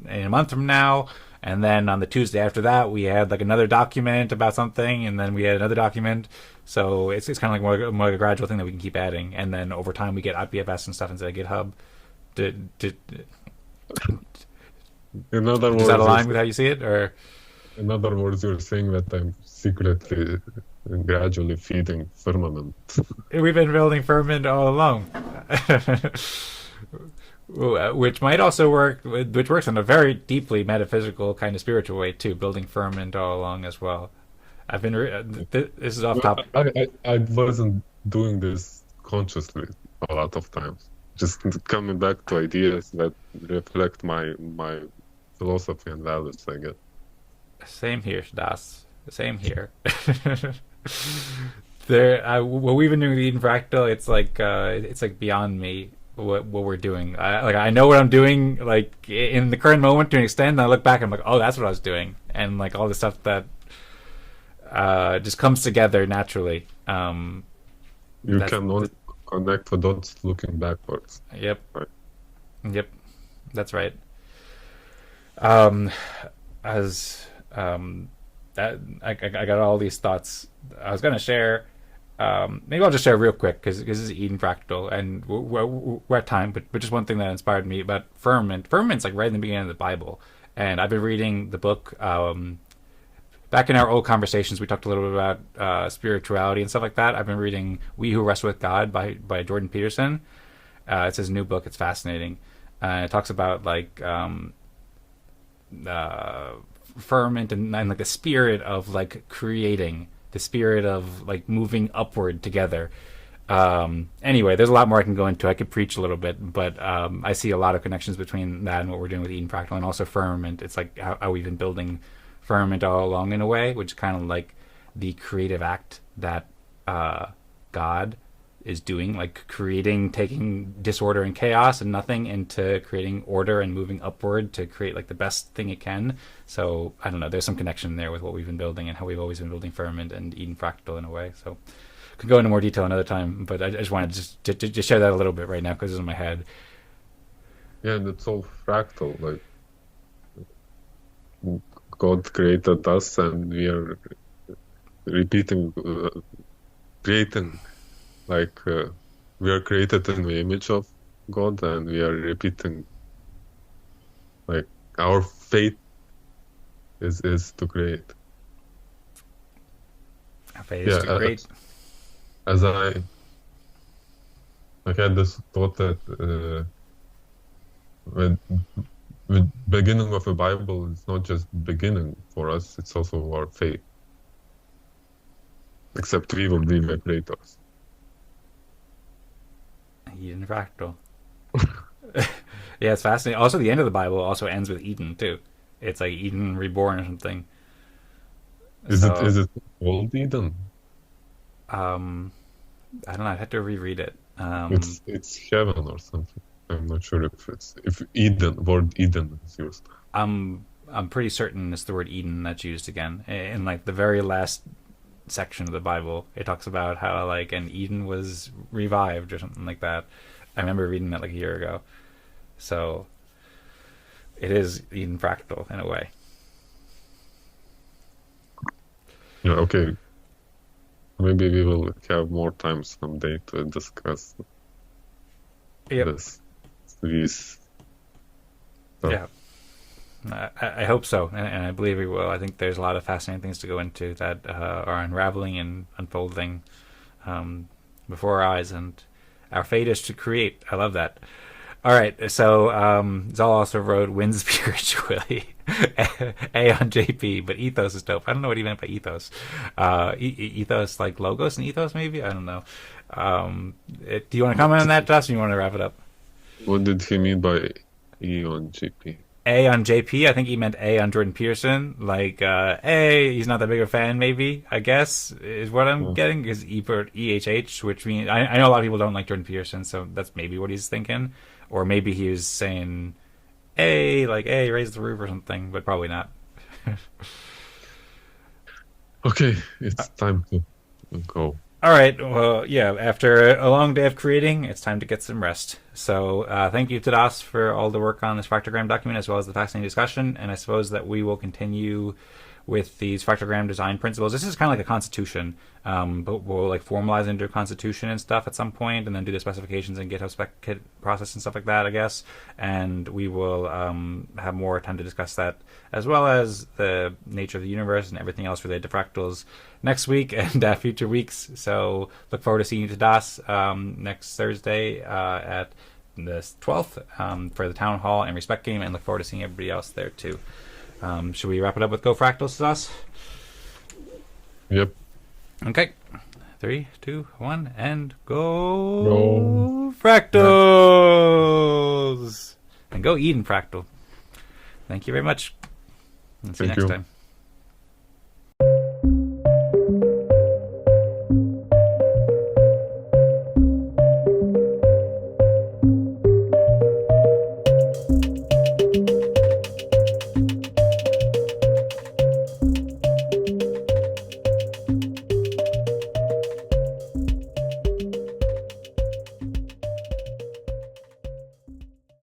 a month from now, and then on the Tuesday after that we add like another document about something, and then we add another document. So it's kind of like more like a gradual thing that we can keep adding, and then over time we get IPFS and stuff instead of GitHub. In other words, does that align with how you see it, or? In other words, you're saying that I'm secretly and gradually feeding Firmament. We've been building Firmament all along. Which might also work, which works in a very deeply metaphysical kind of spiritual way too, building Firmament all along as well. I've been, this is off topic. I wasn't doing this consciously a lot of times. Just coming back to ideas that reflect my philosophy and values, I guess. Same here, Das. Same here. What we've been doing with Eden Fractal, it's like beyond me what we're doing. I know what I'm doing, like in the current moment to an extent. And I look back, and I'm like, oh, that's what I was doing, and like all the stuff that just comes together naturally. You can only connect the dots looking backwards. Yep. Right. Yep. That's right. I got all these thoughts I was going to share. Maybe I'll just share real quick because this is Eden Fractal, and we're at time, but just one thing that inspired me about Firmament. Firmament's like right in the beginning of the Bible, and I've been reading the book. Back in our old conversations, we talked a little bit about spirituality and stuff like that. I've been reading We Who Wrestle with God by Jordan Peterson. It's his new book. It's fascinating. It talks about like Firmament and like the spirit of like creating, the spirit of like moving upward together. Anyway, there's a lot more I can go into. I could preach a little bit, but I see a lot of connections between that and what we're doing with Eden Fractal, and also Firmament. It's like how we've been building Firmament all along in a way, which is kind of like the creative act that God is doing, like creating, taking disorder and chaos and nothing into creating order and moving upward to create like the best thing it can. So I don't know, there's some connection there with what we've been building and how we've always been building Firmament and Eden Fractal in a way. So could go into more detail another time, but I just wanted to just share that a little bit right now because it's in my head. Yeah, and it's all fractal. Like God created us, and we are repeating, creating. Like we are created in the image of God, and we are repeating. Like our fate is to create. Our fate is to create. As I had this thought that the beginning of the Bible is not just beginning for us; it's also our fate. Except we will be the creators. Eden Fractal. Yeah, it's fascinating. Also, the end of the Bible also ends with Eden too. It's like Eden reborn or something. Is it old Eden? I don't know. I'd have to reread it. It's heaven or something. I'm not sure if word Eden is used. I'm pretty certain it's the word Eden that's used again in like the very last section of the Bible. It talks about how like an Eden was revived or something like that. I remember reading that like a year ago. So it is Eden Fractal in a way. Yeah, okay. Maybe we will have more time someday to discuss these stuff. Yeah. I hope so, and I believe we will. I think there's a lot of fascinating things to go into that are unraveling and unfolding before our eyes, and our fate is to create. I love that. All right, so Zal also wrote "Win spiritually," A on JP, but ethos is dope. I don't know what he meant by ethos. Ethos like logos and ethos, maybe. I don't know. Do you want to comment on that, Josh? Or you want to wrap it up? What did he mean by E on JP? A on JP, I think he meant A on Jordan Peterson. Like, A, he's not that big a fan, maybe, I guess, is what I'm getting. Is EHH, which means, I know a lot of people don't like Jordan Peterson, so that's maybe what he's thinking. Or maybe he was saying A, like, A, raise the roof or something, but probably not. Okay, it's time to go. All right. Well, yeah, after a long day of creating, it's time to get some rest. So thank you, Tadas, for all the work on this Fractalgram document, as well as the fascinating discussion. And I suppose that we will continue with these Fractalgram Design Principles. This is kind of like a constitution, but we'll like formalize into a constitution and stuff at some point, and then do the specifications and GitHub Spec Kit process and stuff like that, I guess. And we will have more time to discuss that, as well as the nature of the universe and everything else related to fractals next week and future weeks. So look forward to seeing you, Tadas, next Thursday at the 12th for the Town Hall and Respect game, and look forward to seeing everybody else there too. Should we wrap it up with Go Fractals, Tadas? Yep. Okay. 3, 2, 1, and go Fractals! And go Eden Fractal. Thank you very much. And see you next time.